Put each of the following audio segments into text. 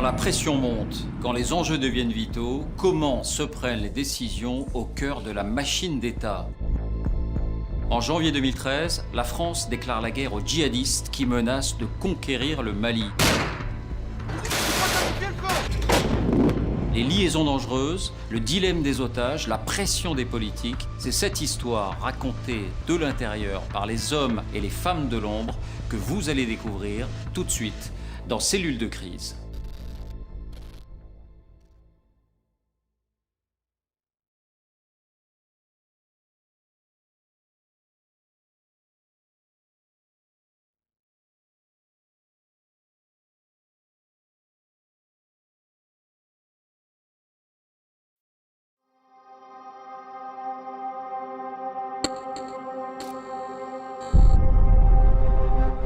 Quand la pression monte, quand les enjeux deviennent vitaux, comment se prennent les décisions au cœur de la machine d'État? En janvier 2013, la France déclare la guerre aux djihadistes qui menacent de conquérir le Mali. Les liaisons dangereuses, le dilemme des otages, la pression des politiques, c'est cette histoire racontée de l'intérieur par les hommes et les femmes de l'ombre que vous allez découvrir tout de suite dans Cellules de crise.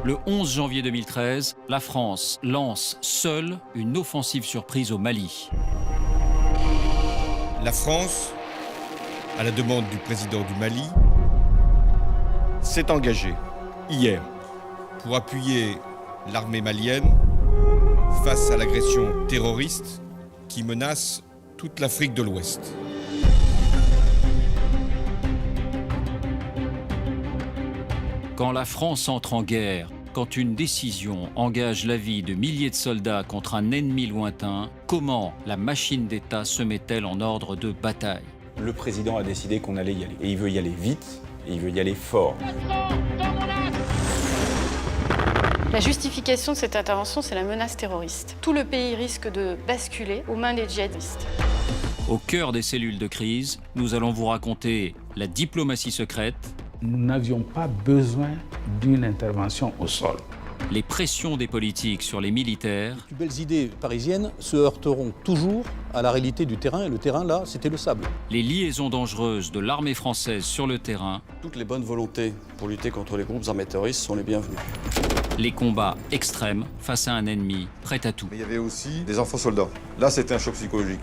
Le 11 janvier 2013, la France lance seule une offensive surprise au Mali. La France, à la demande du président du Mali, s'est engagée hier pour appuyer l'armée malienne face à l'agression terroriste qui menace toute l'Afrique de l'Ouest. Quand la France entre en guerre, quand une décision engage la vie de milliers de soldats contre un ennemi lointain, comment la machine d'État se met-elle en ordre de bataille? Le président a décidé qu'on allait y aller. Et il veut y aller vite, et il veut y aller fort. La justification de cette intervention, c'est la menace terroriste. Tout le pays risque de basculer aux mains des djihadistes. Au cœur des cellules de crise, nous allons vous raconter la diplomatie secrète, nous n'avions pas besoin d'une intervention au sol. les pressions des politiques sur les militaires. Les plus belles idées parisiennes se heurteront toujours à la réalité du terrain, et le terrain, là, c'était le sable. Les liaisons dangereuses de l'armée française sur le terrain. Toutes les bonnes volontés pour lutter contre les groupes armés terroristes sont les bienvenues. Les combats extrêmes face à un ennemi prêt à tout. Mais il y avait aussi des enfants soldats. Là, c'était un choc psychologique.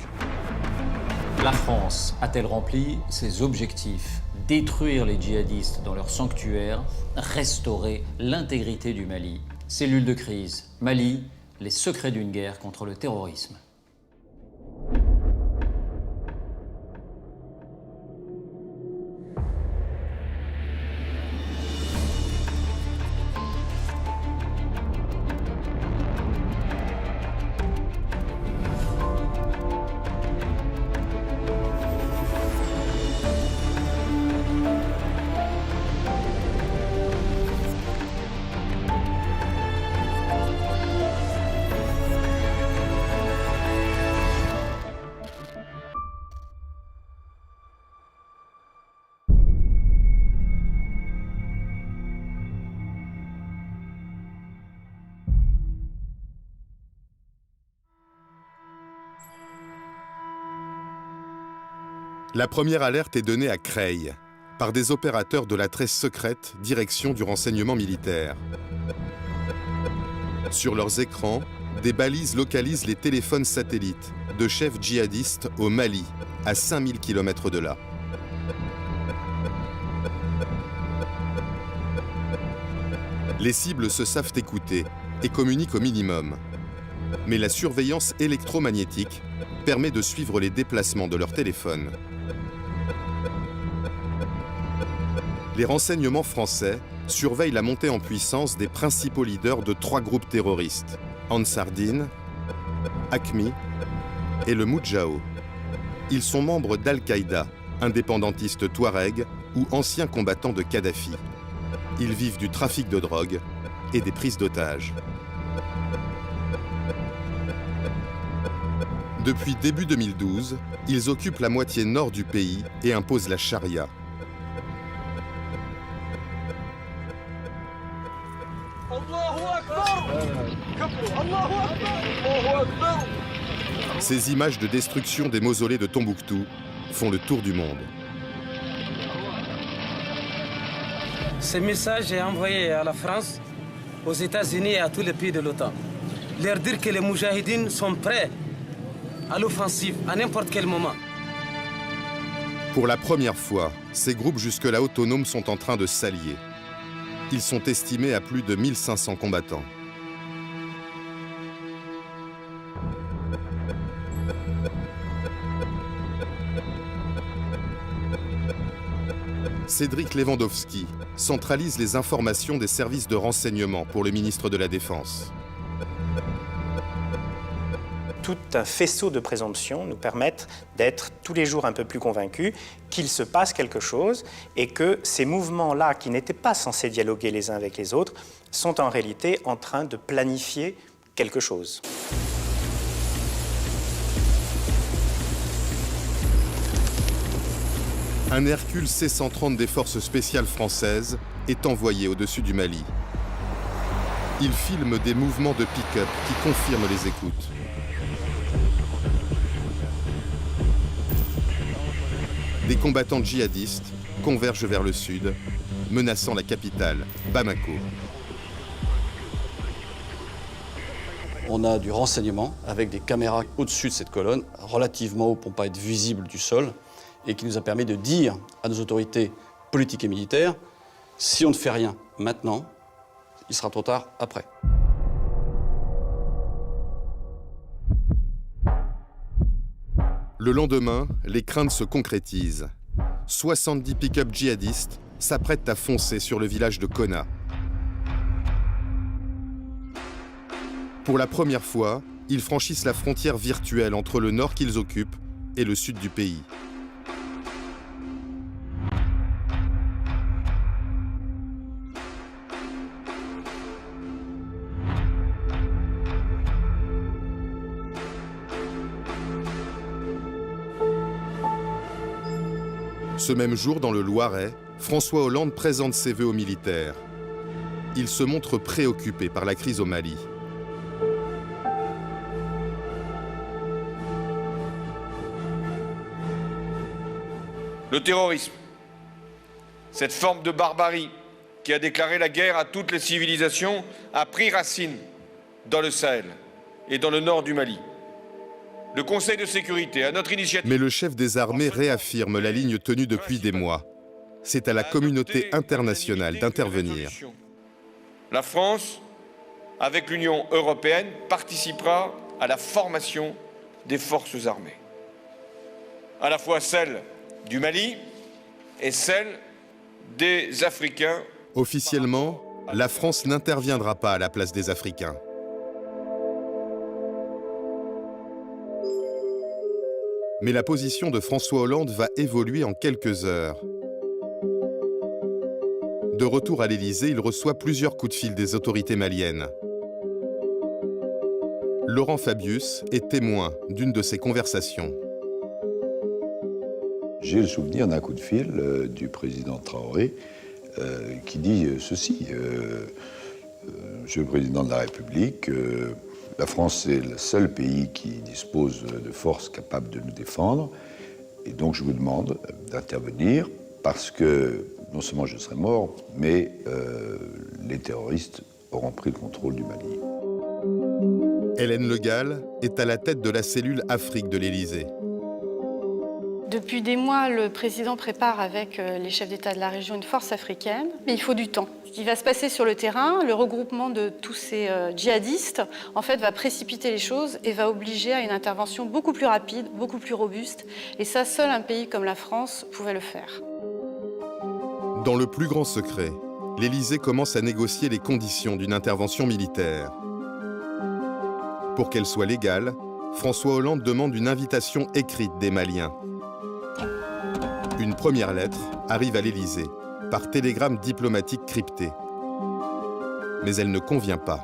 La France a-t-elle rempli ses objectifs? Détruire les djihadistes dans leur sanctuaire, restaurer l'intégrité du Mali. Cellule de crise, Mali, les secrets d'une guerre contre le terrorisme. La première alerte est donnée à Creil, par des opérateurs de la très secrète Direction du renseignement militaire. Sur leurs écrans, des balises localisent les téléphones satellites de chefs djihadistes au Mali, à 5000 km de là. Les cibles se savent écouter et communiquent au minimum. Mais la surveillance électromagnétique permet de suivre les déplacements de leur téléphone. Les renseignements français surveillent la montée en puissance des principaux leaders de 3 groupes terroristes, Ansar Dine, Aqmi et le Moudjahou. Ils sont membres d'Al-Qaïda, indépendantistes touaregs ou anciens combattants de Kadhafi. Ils vivent du trafic de drogue et des prises d'otages. Depuis début 2012, ils occupent la moitié nord du pays et imposent la charia. Ces images de destruction des mausolées de Tombouctou font le tour du monde. Ce message est envoyé à la France, aux États-Unis et à tous les pays de l'OTAN. Leur dire que les Moudjahidines sont prêts à l'offensive à n'importe quel moment. Pour la première fois, ces groupes jusque-là autonomes sont en train de s'allier. Ils sont estimés à plus de 1500 combattants. Cédric Lewandowski centralise les informations des services de renseignement pour le ministre de la Défense. Tout un faisceau de présomptions nous permettent d'être tous les jours un peu plus convaincus qu'il se passe quelque chose et que ces mouvements-là, qui n'étaient pas censés dialoguer les uns avec les autres, sont en réalité en train de planifier quelque chose. Un Hercule C-130 des forces spéciales françaises est envoyé au-dessus du Mali. Il filme des mouvements de pick-up qui confirment les écoutes. Des combattants djihadistes convergent vers le sud, menaçant la capitale, Bamako. On a du renseignement avec des caméras au-dessus de cette colonne, relativement haut pour ne pas être visible du sol, et qui nous a permis de dire à nos autorités politiques et militaires, si on ne fait rien maintenant, il sera trop tard après. Le lendemain, les craintes se concrétisent. 70 pick-up djihadistes s'apprêtent à foncer sur le village de Konna. Pour la première fois, ils franchissent la frontière virtuelle entre le nord qu'ils occupent et le sud du pays. Ce même jour, dans le Loiret, François Hollande présente ses vœux aux militaires. Il se montre préoccupé par la crise au Mali. Le terrorisme, cette forme de barbarie qui a déclaré la guerre à toutes les civilisations, a pris racine dans le Sahel et dans le nord du Mali. Le Conseil de sécurité, à notre initiative... Mais le chef des armées réaffirme la ligne tenue depuis des mois. C'est à la communauté internationale d'intervenir. La France, avec l'Union européenne, participera à la formation des forces armées. À la fois celle du Mali et celle des Africains. Officiellement, la France n'interviendra pas à la place des Africains. Mais la position de François Hollande va évoluer en quelques heures. De retour à l'Élysée, il reçoit plusieurs coups de fil des autorités maliennes. Laurent Fabius est témoin d'une de ces conversations. J'ai le souvenir d'un coup de fil du président Traoré qui dit ceci. Monsieur le président de la République, la France est le seul pays qui dispose de forces capables de nous défendre. Et donc je vous demande d'intervenir parce que non seulement je serai mort, mais les terroristes auront pris le contrôle du Mali. Hélène Le Gall est à la tête de la cellule Afrique de l'Élysée. Depuis des mois, le président prépare avec les chefs d'État de la région une force africaine, mais il faut du temps. Ce qui va se passer sur le terrain, le regroupement de tous ces djihadistes, en fait, va précipiter les choses et va obliger à une intervention beaucoup plus rapide, beaucoup plus robuste. Et ça, seul un pays comme la France pouvait le faire. Dans le plus grand secret, l'Élysée commence à négocier les conditions d'une intervention militaire. Pour qu'elle soit légale, François Hollande demande une invitation écrite des Maliens. Une première lettre arrive à l'Élysée, par télégramme diplomatique crypté. Mais elle ne convient pas.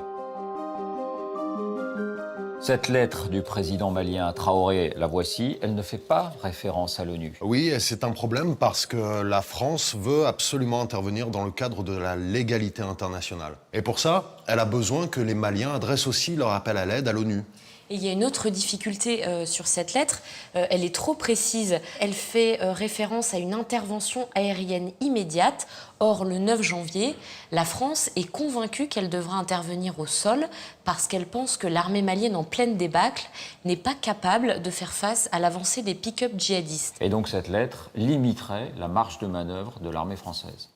Cette lettre du président malien Traoré, la voici, elle ne fait pas référence à l'ONU. Oui, et c'est un problème parce que la France veut absolument intervenir dans le cadre de la légalité internationale. Et pour ça, elle a besoin que les Maliens adressent aussi leur appel à l'aide à l'ONU. Et il y a une autre difficulté sur cette lettre, elle est trop précise. Elle fait référence à une intervention aérienne immédiate. Or, le 9 janvier, la France est convaincue qu'elle devra intervenir au sol parce qu'elle pense que l'armée malienne en pleine débâcle n'est pas capable de faire face à l'avancée des pick-up djihadistes. Et donc cette lettre limiterait la marge de manœuvre de l'armée française.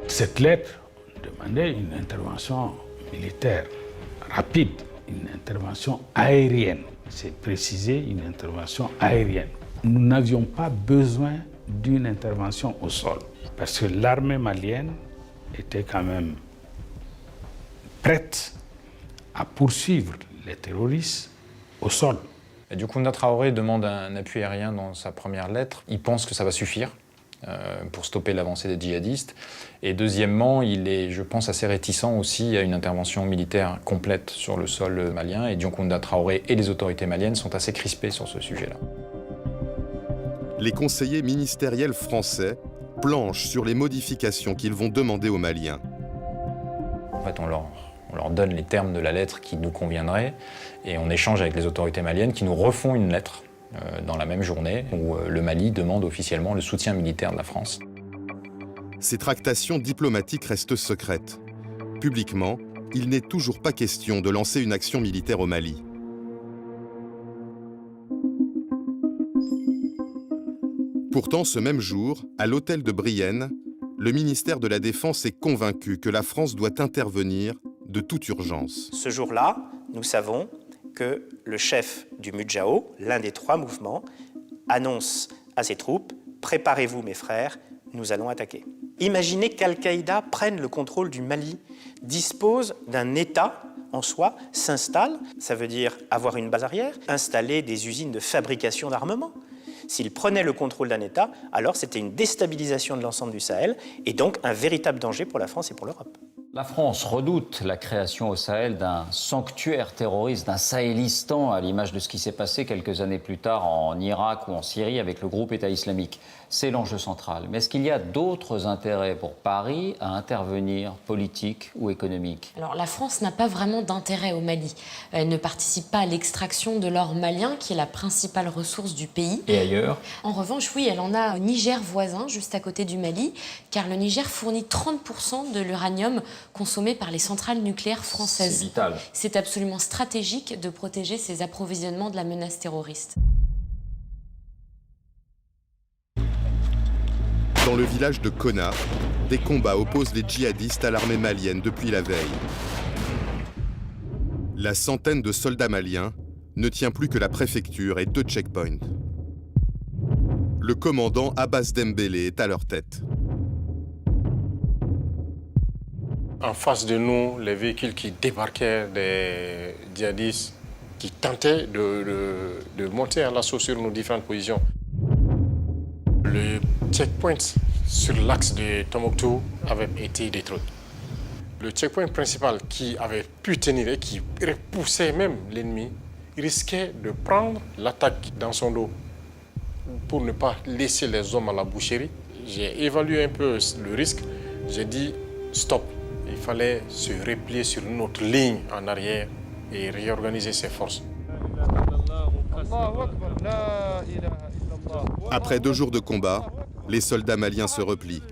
Cette lettre demandait une intervention militaire rapide, une intervention aérienne. C'est précisé, une intervention aérienne. nous n'avions pas besoin d'une intervention au sol, parce que l'armée malienne était quand même prête à poursuivre les terroristes au sol. Et du coup, Kounda Traoré demande un appui aérien dans sa première lettre. Il pense que ça va suffire pour stopper l'avancée des djihadistes. Et deuxièmement, il est, je pense, assez réticent aussi à une intervention militaire complète sur le sol malien. Et Kounda Traoré et les autorités maliennes sont assez crispés sur ce sujet-là. Les conseillers ministériels français planchent sur les modifications qu'ils vont demander aux Maliens. En fait, on leur donne les termes de la lettre qui nous conviendraient et on échange avec les autorités maliennes qui nous refont une lettre dans la même journée où le Mali demande officiellement le soutien militaire de la France. Ces tractations diplomatiques restent secrètes. Publiquement, il n'est toujours pas question de lancer une action militaire au Mali. Pourtant, ce même jour, à l'hôtel de Brienne, le ministère de la Défense est convaincu que la France doit intervenir de toute urgence. Ce jour-là, nous savons que le chef du Mudjao, l'un des 3 mouvements, annonce à ses troupes « Préparez-vous mes frères, nous allons attaquer ». Imaginez qu'Al-Qaïda prenne le contrôle du Mali, dispose d'un État en soi, s'installe, ça veut dire avoir une base arrière, installer des usines de fabrication d'armement. S'il prenait le contrôle d'un État, alors c'était une déstabilisation de l'ensemble du Sahel et donc un véritable danger pour la France et pour l'Europe. La France redoute la création au Sahel d'un sanctuaire terroriste, d'un Sahélistan, à l'image de ce qui s'est passé quelques années plus tard en Irak ou en Syrie avec le groupe État islamique. C'est l'enjeu central. Mais est-ce qu'il y a d'autres intérêts pour Paris à intervenir, politique ou économique? Alors la France n'a pas vraiment d'intérêt au Mali. Elle ne participe pas à l'extraction de l'or malien, qui est la principale ressource du pays. Et ailleurs? En revanche, oui, elle en a au Niger voisin, juste à côté du Mali, car le Niger fournit 30% de l'uranium consommé par les centrales nucléaires françaises. C'est vital. C'est absolument stratégique de protéger ses approvisionnements de la menace terroriste. Dans le village de Konna, des combats opposent les djihadistes à l'armée malienne depuis la veille. La centaine de soldats maliens ne tient plus que la préfecture et 2 checkpoints. Le commandant Abbas Dembélé est à leur tête. En face de nous, les véhicules qui débarquaient des djihadistes qui tentaient de monter à l'assaut sur nos différentes positions. Le checkpoint sur l'axe de Tombouctou avait été détruit. Le checkpoint principal qui avait pu tenir et qui repoussait même l'ennemi risquait de prendre l'attaque dans son dos. Pour ne pas laisser les hommes à la boucherie, j'ai évalué un peu le risque. J'ai dit stop. Il fallait se replier sur une autre ligne en arrière et réorganiser ses forces. Après 2 jours de combat, les soldats maliens se replient.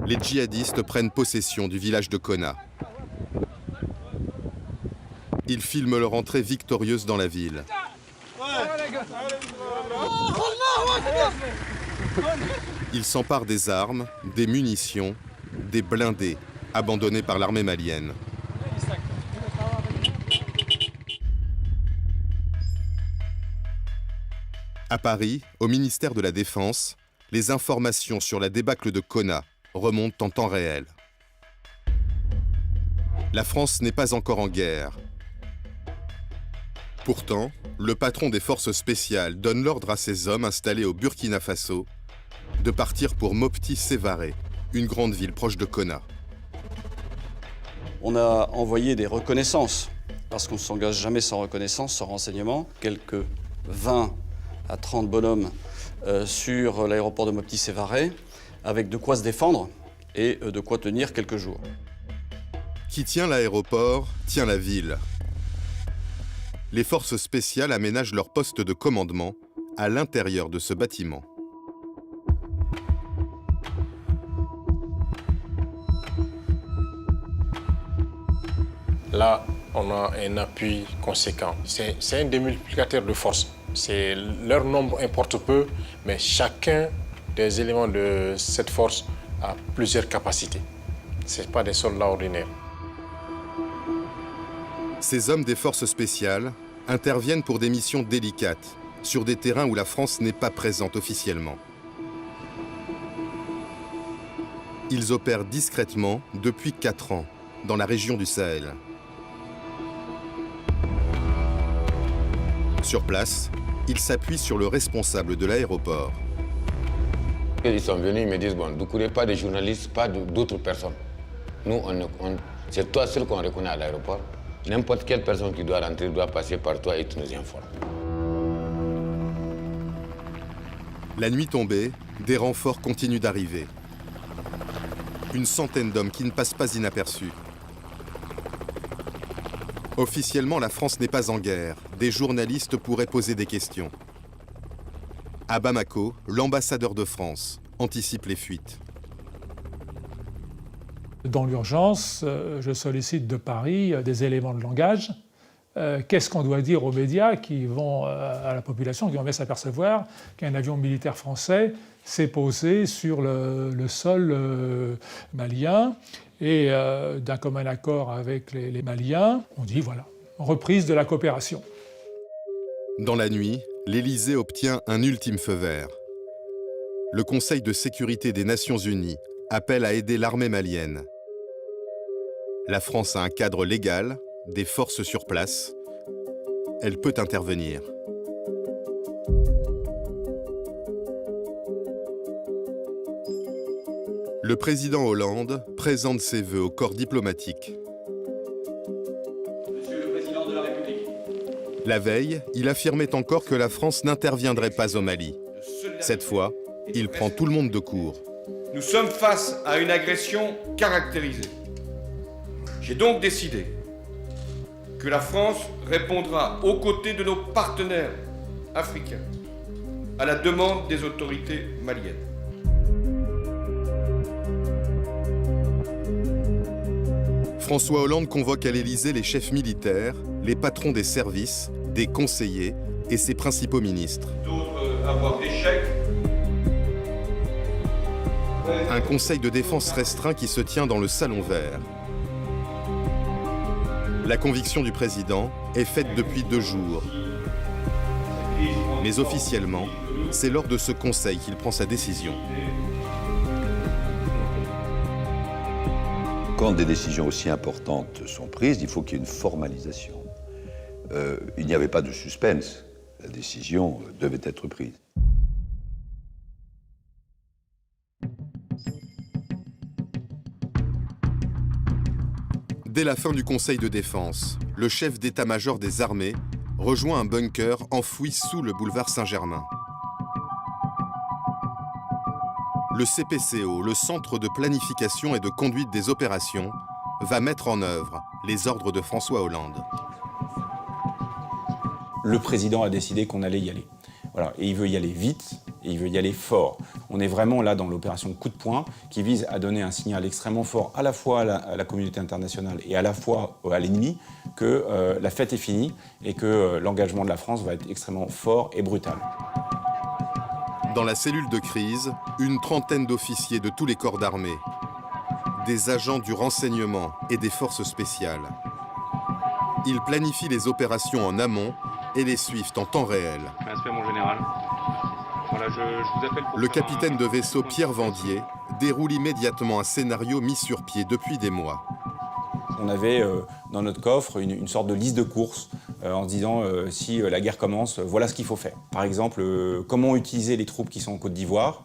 Les djihadistes prennent possession du village de Konna. Ils filment leur entrée victorieuse dans la ville. Ils s'emparent des armes, des munitions, des blindés abandonnés par l'armée malienne. À Paris, au ministère de la Défense, les informations sur la débâcle de Konna remontent en temps réel. La France n'est pas encore en guerre. Pourtant, le patron des forces spéciales donne l'ordre à ses hommes installés au Burkina Faso de partir pour Mopti Sévaré, une grande ville proche de Konna. On a envoyé des reconnaissances, parce qu'on ne s'engage jamais sans reconnaissance, sans renseignement. Quelques 20 à 30 bonhommes sur l'aéroport de Mopti Sévaré, avec de quoi se défendre et de quoi tenir quelques jours. Qui tient l'aéroport, tient la ville. Les forces spéciales aménagent leur poste de commandement à l'intérieur de ce bâtiment. Là, on a un appui conséquent. C'est un démultiplicateur de force. Leur nombre importe peu, mais chacun des éléments de cette force a plusieurs capacités. Ce n'est pas des soldats ordinaires. Ces hommes des forces spéciales interviennent pour des missions délicates, sur des terrains où la France n'est pas présente officiellement. Ils opèrent discrètement depuis 4 ans, dans la région du Sahel. Sur place, ils s'appuient sur le responsable de l'aéroport. Ils sont venus, ils me disent, bon, ne courez pas des journalistes, pas d'autres personnes. Nous, c'est toi seul qu'on reconnaît à l'aéroport. N'importe quelle personne qui doit rentrer doit passer par toi et tu nous informes. La nuit tombée, des renforts continuent d'arriver. Une centaine d'hommes qui ne passent pas inaperçus. Officiellement, la France n'est pas en guerre. Des journalistes pourraient poser des questions. À Bamako, l'ambassadeur de France anticipe les fuites. Dans l'urgence, je sollicite de Paris des éléments de langage. Qu'est-ce qu'on doit dire aux médias qui vont, à la population, qui vont bien s'apercevoir qu'un avion militaire français s'est posé sur le sol malien et d'un commun accord avec les Maliens, on dit voilà, reprise de la coopération. Dans la nuit, l'Élysée obtient un ultime feu vert. Le Conseil de sécurité des Nations Unies appelle à aider l'armée malienne. La France a un cadre légal, des forces sur place. Elle peut intervenir. Le président Hollande présente ses vœux au corps diplomatique. Monsieur le Président de la République. La veille, il affirmait encore que la France n'interviendrait pas au Mali. Cette fois, il prend tout le monde de court. Nous sommes face à une agression caractérisée. J'ai donc décidé que la France répondra aux côtés de nos partenaires africains à la demande des autorités maliennes. François Hollande convoque à l'Élysée les chefs militaires, les patrons des services, des conseillers et ses principaux ministres. D'autres avoir des chèques. Un conseil de défense restreint qui se tient dans le Salon Vert. La conviction du président est faite depuis 2 jours. Mais officiellement, c'est lors de ce conseil qu'il prend sa décision. Quand des décisions aussi importantes sont prises, il faut qu'il y ait une formalisation. Il n'y avait pas de suspense. La décision devait être prise. Dès la fin du Conseil de défense, le chef d'état-major des armées rejoint un bunker enfoui sous le boulevard Saint-Germain. Le CPCO, le Centre de planification et de conduite des opérations, va mettre en œuvre les ordres de François Hollande. Le président a décidé qu'on allait y aller. Voilà. Et il veut y aller vite, et il veut y aller fort. On est vraiment là dans l'opération coup de poing qui vise à donner un signal extrêmement fort à la fois à la communauté internationale et à la fois à l'ennemi que la fête est finie et que l'engagement de la France va être extrêmement fort et brutal. Dans la cellule de crise, une trentaine d'officiers de tous les corps d'armée, des agents du renseignement et des forces spéciales. Ils planifient les opérations en amont et les suivent en temps réel. Respect, mon général. Voilà, je vous appelle pour le capitaine de vaisseau Pierre Vendier déroule immédiatement un scénario mis sur pied depuis des mois. On avait dans notre coffre une sorte de liste de courses en se disant si la guerre commence, voilà ce qu'il faut faire. Par exemple, comment utiliser les troupes qui sont en Côte d'Ivoire.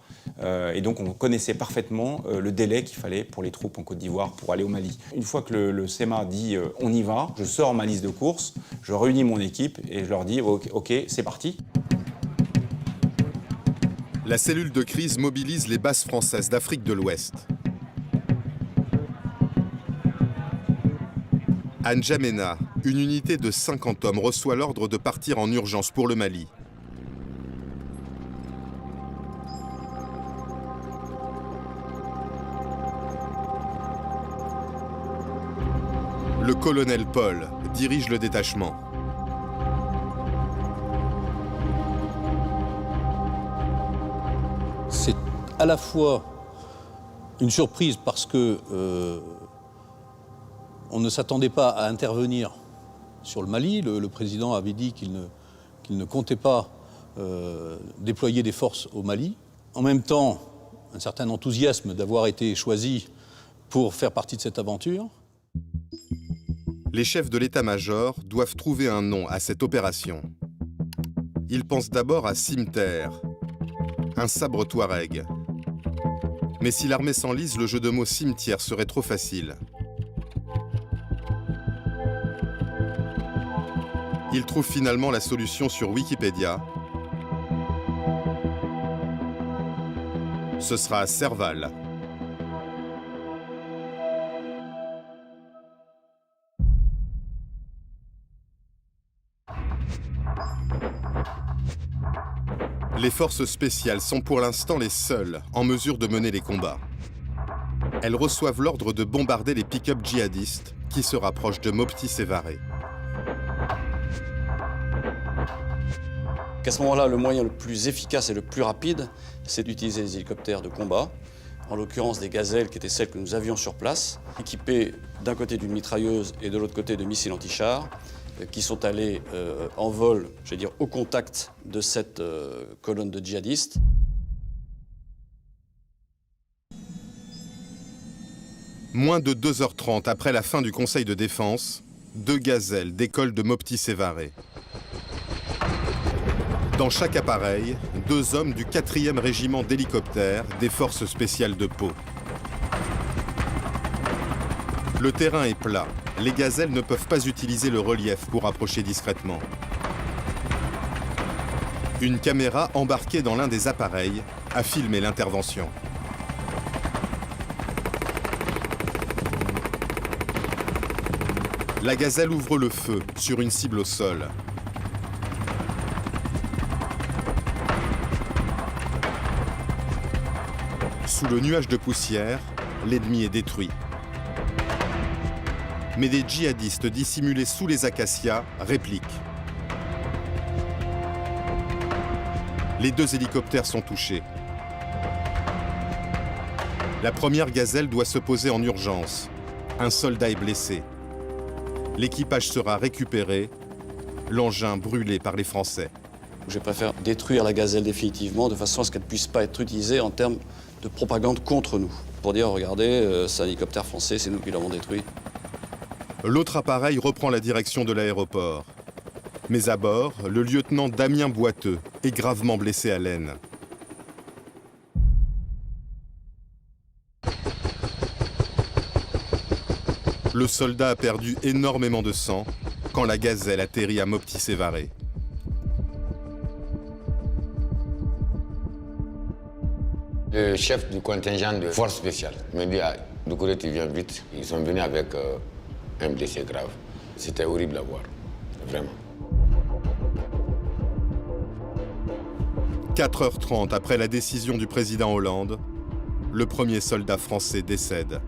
Et donc on connaissait parfaitement le délai qu'il fallait pour les troupes en Côte d'Ivoire pour aller au Mali. Une fois que le SEMA dit on y va, je sors ma liste de courses, je réunis mon équipe et je leur dis ok, c'est parti. La cellule de crise mobilise les bases françaises d'Afrique de l'Ouest. À N'Djamena, une unité de 50 hommes reçoit l'ordre de partir en urgence pour le Mali. Le colonel Paul dirige le détachement. C'est à la fois une surprise parce que on ne s'attendait pas à intervenir sur le Mali. Le président avait dit qu'il ne comptait pas déployer des forces au Mali. En même temps, un certain enthousiasme d'avoir été choisi pour faire partie de cette aventure. Les chefs de l'état-major doivent trouver un nom à cette opération. Ils pensent d'abord à cimetière, un sabre touareg. Mais si l'armée s'enlise, le jeu de mots cimetière serait trop facile. Ils trouvent finalement la solution sur Wikipédia. Ce sera Serval. Les forces spéciales sont pour l'instant les seules en mesure de mener les combats. Elles reçoivent l'ordre de bombarder les pick-up djihadistes qui se rapprochent de Mopti Sévaré. À ce moment-là, le moyen le plus efficace et le plus rapide, c'est d'utiliser les hélicoptères de combat, en l'occurrence des gazelles qui étaient celles que nous avions sur place, équipées d'un côté d'une mitrailleuse et de l'autre côté de missiles anti-chars, qui sont allés en vol, je vais dire, au contact de cette colonne de djihadistes. Moins de 2h30 après la fin du Conseil de défense, 2 gazelles décollent de Mopti Sévaré. Dans chaque appareil, 2 hommes du 4e régiment d'hélicoptères des forces spéciales de Pau. Le terrain est plat. Les gazelles ne peuvent pas utiliser le relief pour approcher discrètement. Une caméra embarquée dans l'un des appareils a filmé l'intervention. La gazelle ouvre le feu sur une cible au sol. Sous le nuage de poussière, l'ennemi est détruit. Mais des djihadistes dissimulés sous les acacias répliquent. Les 2 hélicoptères sont touchés. La première gazelle doit se poser en urgence. Un soldat est blessé. L'équipage sera récupéré, l'engin brûlé par les Français. Je préfère détruire la gazelle définitivement de façon à ce qu'elle ne puisse pas être utilisée en termes de propagande contre nous. Pour dire, regardez, c'est un hélicoptère français, c'est nous qui l'avons détruit. L'autre appareil reprend la direction de l'aéroport. Mais à bord, le lieutenant Damien Boiteux est gravement blessé à l'aine. Le soldat a perdu énormément de sang quand la gazelle atterrit à Mopti Sévaré. Le chef du contingent de force spéciale me dit « Doucouré, tu viens vite ». Ils sont venus avec un blessé grave. C'était horrible à voir, vraiment. 4h30 après la décision du président Hollande, le premier soldat français décède.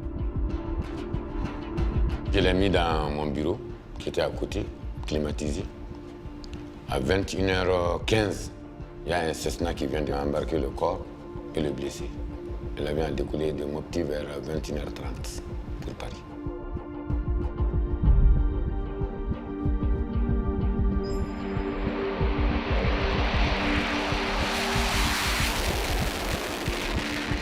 Je l'ai mis dans mon bureau, qui était à côté, climatisé. À 21h15, il y a un Cessna qui vient d'embarquer le corps et le blessé. L'avion a décollé de Mopti vers 21h30 pour Paris.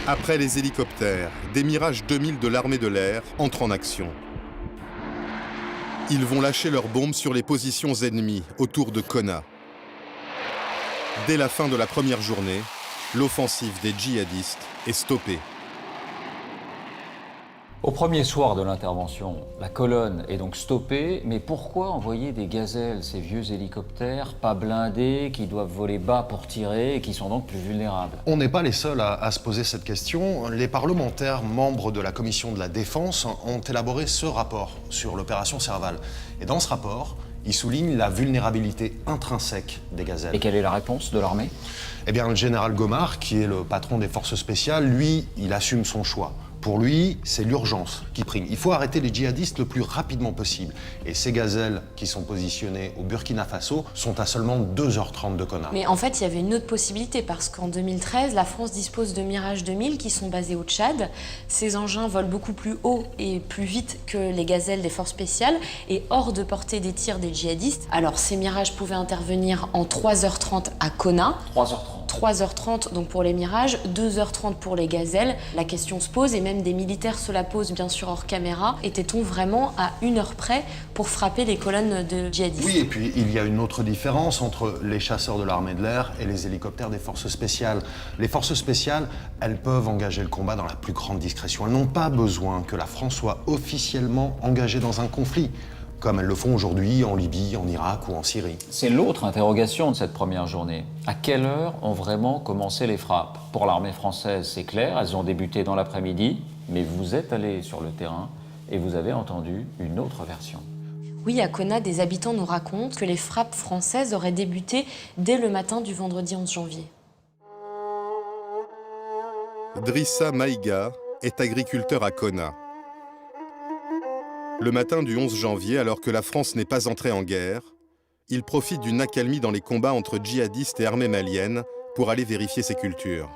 Après les hélicoptères, des Mirage 2000 de l'armée de l'air entrent en action. Ils vont lâcher leurs bombes sur les positions ennemies autour de Konna. Dès la fin de la première journée, l'offensive des djihadistes est stoppée. Au premier soir de l'intervention, la colonne est donc stoppée, mais pourquoi envoyer des gazelles, ces vieux hélicoptères, pas blindés, qui doivent voler bas pour tirer et qui sont donc plus vulnérables? On n'est pas les seuls à se poser cette question. Les parlementaires, membres de la commission de la Défense, ont élaboré ce rapport sur l'opération Serval. Et dans ce rapport, ils soulignent la vulnérabilité intrinsèque des gazelles. Et quelle est la réponse de l'armée? Eh bien, le général Gomard, qui est le patron des forces spéciales, lui, il assume son choix. Pour lui, c'est l'urgence qui prime. Il faut arrêter les djihadistes le plus rapidement possible. Et ces gazelles qui sont positionnées au Burkina Faso sont à seulement 2h30 de Konna. Mais en fait, il y avait une autre possibilité parce qu'en 2013, la France dispose de Mirage 2000 qui sont basés au Tchad. Ces engins volent beaucoup plus haut et plus vite que les gazelles des forces spéciales et hors de portée des tirs des djihadistes. Alors, ces Mirages pouvaient intervenir en 3h30 à Konna. 3h30 donc pour les Mirages, 2h30 pour les gazelles. La question se pose et même des militaires se la posent bien sûr hors caméra. Était-on vraiment à 1 heure près pour frapper les colonnes de djihadistes? Oui, et puis il y a une autre différence entre les chasseurs de l'armée de l'air et les hélicoptères des forces spéciales. Les forces spéciales, elles peuvent engager le combat dans la plus grande discrétion. Elles n'ont pas besoin que la France soit officiellement engagée dans un conflit, comme elles le font aujourd'hui en Libye, en Irak ou en Syrie. C'est l'autre interrogation de cette première journée. À quelle heure ont vraiment commencé les frappes? Pour l'armée française, c'est clair, elles ont débuté dans l'après-midi, mais vous êtes allé sur le terrain et vous avez entendu une autre version. Oui, à Konna, des habitants nous racontent que les frappes françaises auraient débuté dès le matin du vendredi 11 janvier. Drissa Maïga est agriculteur à Konna. Le matin du 11 janvier, alors que la France n'est pas entrée en guerre, il profite d'une accalmie dans les combats entre djihadistes et armées maliennes pour aller vérifier ses cultures.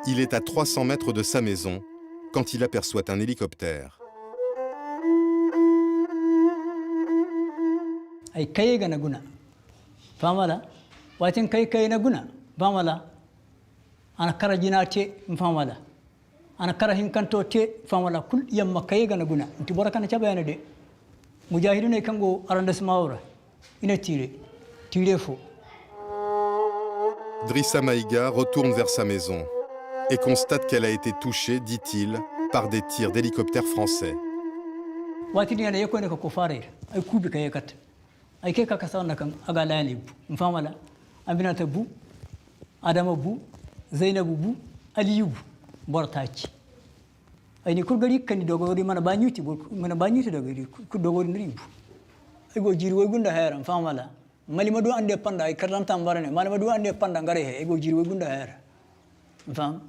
Il est à 300 mètres de sa maison quand il aperçoit un hélicoptère. ana kara hinkanto te famala kul yamma kayegana guna nti borakana chabayana de mujahidine kango arrondissement ora ina tire fo. Drissa Maïga retourne vers sa maison et constate qu'elle a été touchée, dit-il, par des tirs d'hélicoptères français. watini yana yakone ko fare ay kubi kayekat ay ke ka kasawna kan aga lani famala aminata bu adama bu zainabu bu aliyu bortaci ayni kurgari kan dogori mana banyuti dogori ku dogori ndrimbu ay go jiri way gunda heram famala mali madu ande panda ay karanta mbarane mali madu ande panda ngare he ay go jiri way gunda hera fam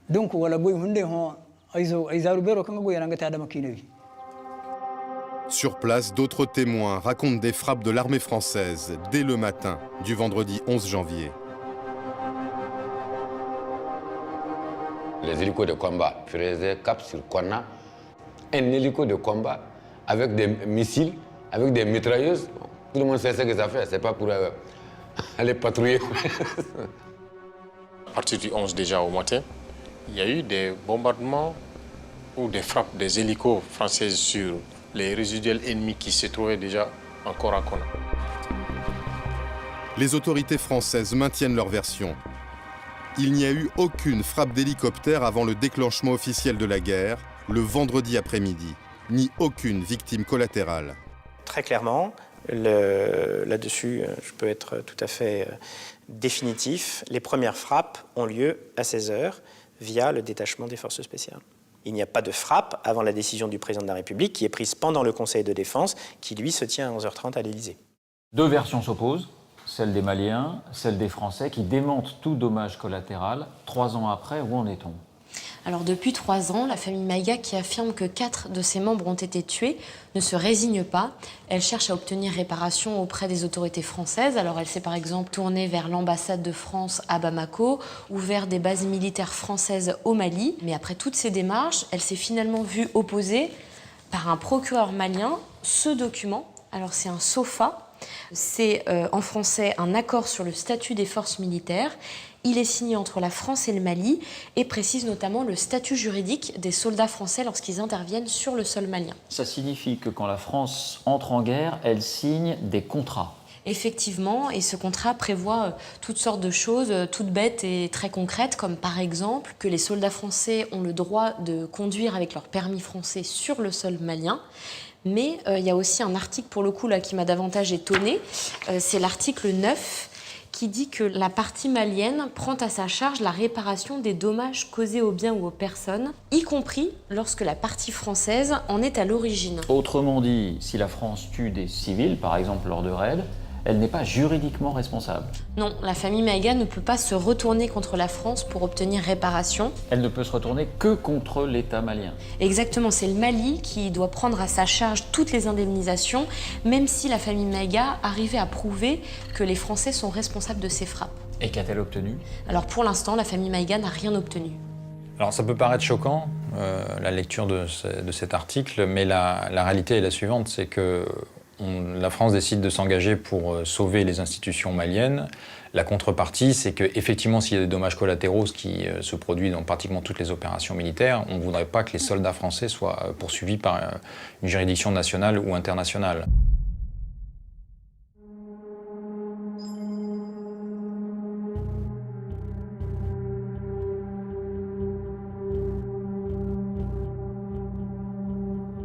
donc wala goy hunde ho ay zaru bero kan go yana ngata adama kinewi. Sur place, d'autres témoins racontent des frappes de l'armée française dès le matin du vendredi 11 janvier. Les hélicos de combat faisaient cap sur Konna, un hélico de combat avec des missiles, avec des mitrailleuses. Tout le monde sait ce que ça fait, c'est pas pour aller patrouiller. À partir du 11 déjà au matin, il y a eu des bombardements ou des frappes des hélicos français sur les résiduels ennemis qui se trouvaient déjà encore à Konna. Les autorités françaises maintiennent leur version. Il n'y a eu aucune frappe d'hélicoptère avant le déclenchement officiel de la guerre, le vendredi après-midi, ni aucune victime collatérale. Très clairement, là-dessus, je peux être tout à fait définitif. Les premières frappes ont lieu à 16h via le détachement des forces spéciales. Il n'y a pas de frappe avant la décision du président de la République qui est prise pendant le Conseil de défense qui, lui, se tient à 11h30 à l'Élysée. Deux versions s'opposent. Celle des Maliens, celle des Français, qui démentent tout dommage collatéral. 3 ans après, où en est-on? Alors depuis 3 ans, la famille Maïga, qui affirme que 4 de ses membres ont été tués, ne se résigne pas. Elle cherche à obtenir réparation auprès des autorités françaises. Alors elle s'est par exemple tournée vers l'ambassade de France à Bamako ou vers des bases militaires françaises au Mali. Mais après toutes ces démarches, elle s'est finalement vue opposer par un procureur malien ce document. Alors c'est un SOFA. C'est en français un accord sur le statut des forces militaires. Il est signé entre la France et le Mali et précise notamment le statut juridique des soldats français lorsqu'ils interviennent sur le sol malien. Ça signifie que quand la France entre en guerre, elle signe des contrats. Effectivement, et ce contrat prévoit toutes sortes de choses, toutes bêtes et très concrètes, comme par exemple que les soldats français ont le droit de conduire avec leur permis français sur le sol malien. Mais il y a aussi un article, pour le coup, là, qui m'a davantage étonnée. C'est l'article 9, qui dit que la partie malienne prend à sa charge la réparation des dommages causés aux biens ou aux personnes, y compris lorsque la partie française en est à l'origine. Autrement dit, si la France tue des civils, par exemple lors de raids, elle n'est pas juridiquement responsable. Non, la famille Maïga ne peut pas se retourner contre la France pour obtenir réparation. Elle ne peut se retourner que contre l'État malien. Exactement, c'est le Mali qui doit prendre à sa charge toutes les indemnisations, même si la famille Maïga arrivait à prouver que les Français sont responsables de ces frappes. Et qu'a-t-elle obtenu? Alors pour l'instant, la famille Maïga n'a rien obtenu. Alors ça peut paraître choquant, la lecture de cet article, mais la réalité est la suivante, c'est que la France décide de s'engager pour sauver les institutions maliennes. La contrepartie, c'est qu'effectivement, s'il y a des dommages collatéraux, ce qui se produit dans pratiquement toutes les opérations militaires, on ne voudrait pas que les soldats français soient poursuivis par une juridiction nationale ou internationale.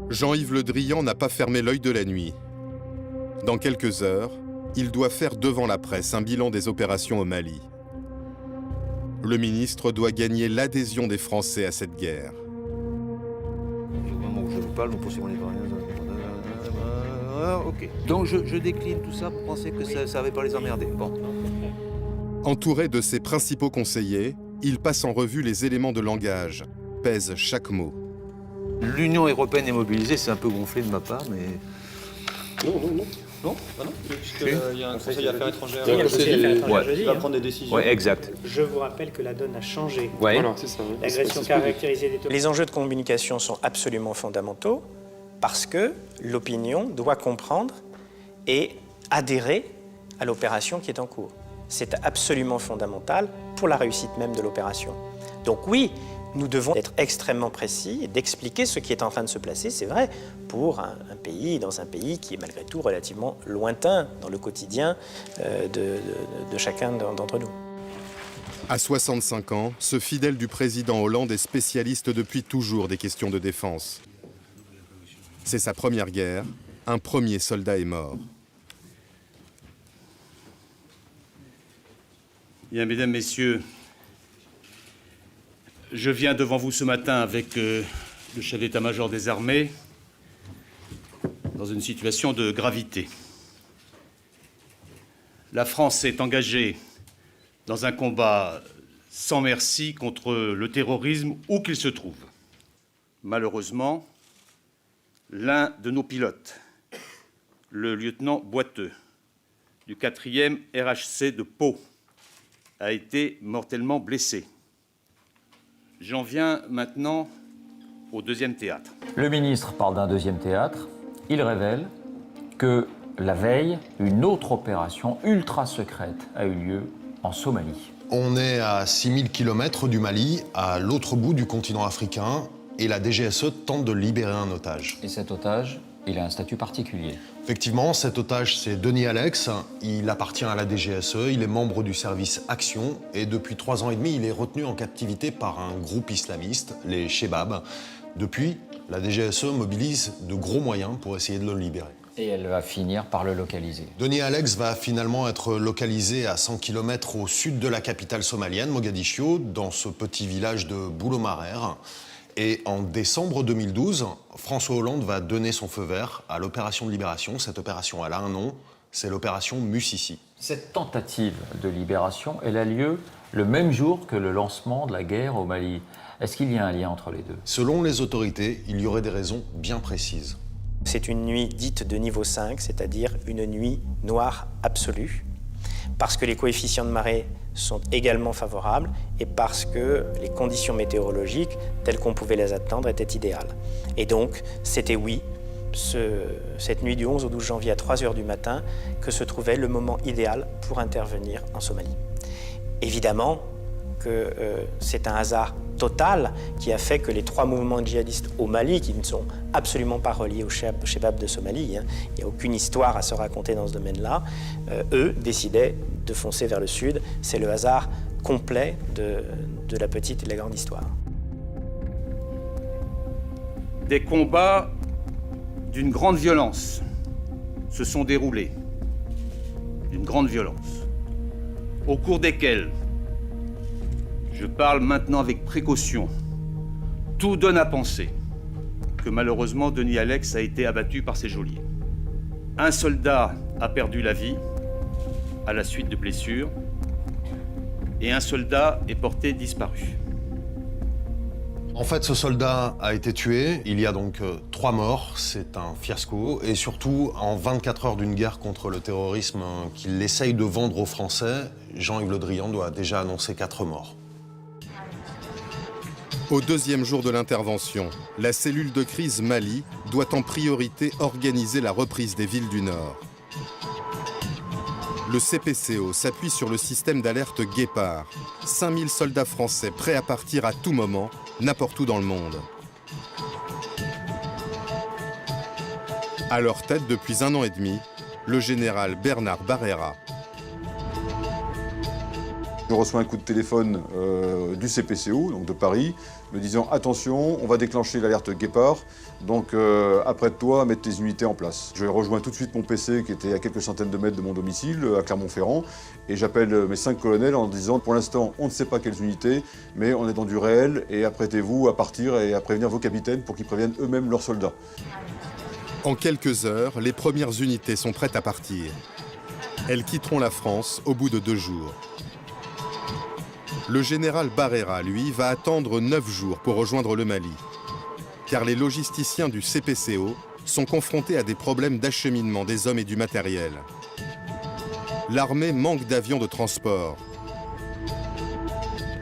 Jean-Yves Le Drian n'a pas fermé l'œil de la nuit. Dans quelques heures, il doit faire devant la presse un bilan des opérations au Mali. Le ministre doit gagner l'adhésion des Français à cette guerre. Au moment où je vous parle, nous poursuivons les ok. Donc je décline tout ça pour penser que ça ne va pas les emmerder. Bon. Entouré de ses principaux conseillers, il passe en revue les éléments de langage, pèse chaque mot. L'Union européenne est mobilisée, c'est un peu gonflé de ma part, mais... Non, puisqu'il y a un conseil affaires étrangères. Il y a le conseil affaires étrangères jeudi. Il va prendre des décisions. Oui, exact. Je vous rappelle que la donne a changé. Ouais. Voilà, c'est ça. L'agression caractérisée des... Les enjeux de communication sont absolument fondamentaux parce que l'opinion doit comprendre et adhérer à l'opération qui est en cours. C'est absolument fondamental pour la réussite même de l'opération. Donc oui, nous devons être extrêmement précis et d'expliquer ce qui est en train de se placer, c'est vrai, pour un pays, dans un pays qui est malgré tout relativement lointain dans le quotidien de chacun d'entre nous. À 65 ans, ce fidèle du président Hollande est spécialiste depuis toujours des questions de défense. C'est sa première guerre, un premier soldat est mort. Bien, mesdames, messieurs, je viens devant vous ce matin avec le chef d'état-major des armées dans une situation de gravité. La France est engagée dans un combat sans merci contre le terrorisme où qu'il se trouve. Malheureusement, l'un de nos pilotes, le lieutenant Boiteux, du 4e RHC de Pau, a été mortellement blessé. J'en viens maintenant au deuxième théâtre. Le ministre parle d'un deuxième théâtre. Il révèle que la veille, une autre opération ultra secrète a eu lieu en Somalie. On est à 6000 km du Mali, à l'autre bout du continent africain, et la DGSE tente de libérer un otage. Et cet otage, il a un statut particulier. Effectivement, cet otage, c'est Denis Alex. Il appartient à la DGSE, il est membre du service Action, et depuis 3 ans et demi, il est retenu en captivité par un groupe islamiste, les Chebab. Depuis, la DGSE mobilise de gros moyens pour essayer de le libérer. Et elle va finir par le localiser. Denis Alex va finalement être localisé à 100 km au sud de la capitale somalienne, Mogadiscio, dans ce petit village de Boulomarer. Et en décembre 2012, François Hollande va donner son feu vert à l'opération de libération. Cette opération, elle a un nom, c'est l'opération Musisi. Cette tentative de libération, elle a lieu le même jour que le lancement de la guerre au Mali. Est-ce qu'il y a un lien entre les deux? Selon les autorités, il y aurait des raisons bien précises. C'est une nuit dite de niveau 5, c'est-à-dire une nuit noire absolue, parce que les coefficients de marée sont également favorables et parce que les conditions météorologiques, telles qu'on pouvait les attendre, étaient idéales. Et donc, c'était oui, cette nuit du 11 au 12 janvier à 3 h du matin, que se trouvait le moment idéal pour intervenir en Somalie. Évidemment que c'est un hasard total qui a fait que les 3 mouvements djihadistes au Mali, qui ne sont absolument pas reliés au Chebab de Somalie, il n'y a aucune histoire à se raconter dans ce domaine-là, eux décidaient de foncer vers le sud. C'est le hasard complet de la petite et de la grande histoire. Des combats d'une grande violence se sont déroulés, d'une grande violence, au cours desquels, je parle maintenant avec précaution, tout donne à penser que malheureusement Denis Alex a été abattu par ses geôliers. Un soldat a perdu la vie à la suite de blessures et un soldat est porté disparu. En fait, ce soldat a été tué. Il y a donc 3 morts. C'est un fiasco. Et surtout, en 24 heures d'une guerre contre le terrorisme qu'il essaye de vendre aux Français, Jean-Yves Le Drian doit déjà annoncer 4 morts. Au deuxième jour de l'intervention, la cellule de crise Mali doit en priorité organiser la reprise des villes du Nord. Le CPCO s'appuie sur le système d'alerte Guépard. 5000 soldats français prêts à partir à tout moment, n'importe où dans le monde. À leur tête depuis 1 an et demi, le général Bernard Barrera. Je reçois un coup de téléphone du CPCO, donc de Paris, me disant « Attention, on va déclencher l'alerte Guépard, donc apprête-toi à mettre tes unités en place ». Je rejoins tout de suite mon PC qui était à quelques centaines de mètres de mon domicile, à Clermont-Ferrand, et j'appelle mes 5 colonels en disant « Pour l'instant, on ne sait pas quelles unités, mais on est dans du réel, et apprêtez-vous à partir et à prévenir vos capitaines pour qu'ils préviennent eux-mêmes leurs soldats ». En quelques heures, les premières unités sont prêtes à partir. Elles quitteront la France au bout de 2 jours. Le général Barrera, lui, va attendre 9 jours pour rejoindre le Mali. Car les logisticiens du CPCO sont confrontés à des problèmes d'acheminement des hommes et du matériel. L'armée manque d'avions de transport.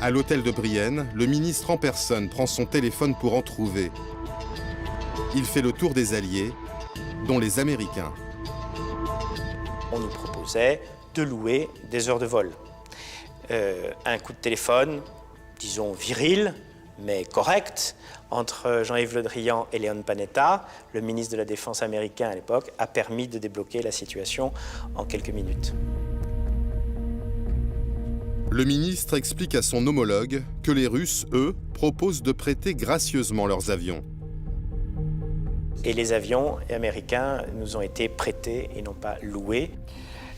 À l'hôtel de Brienne, le ministre en personne prend son téléphone pour en trouver. Il fait le tour des Alliés, dont les Américains. On nous proposait de louer des heures de vol. Un coup de téléphone, disons viril, mais correct, entre Jean-Yves Le Drian et Leon Panetta, le ministre de la Défense américain à l'époque, a permis de débloquer la situation en quelques minutes. Le ministre explique à son homologue que les Russes, eux, proposent de prêter gracieusement leurs avions. Et les avions américains nous ont été prêtés et non pas loués.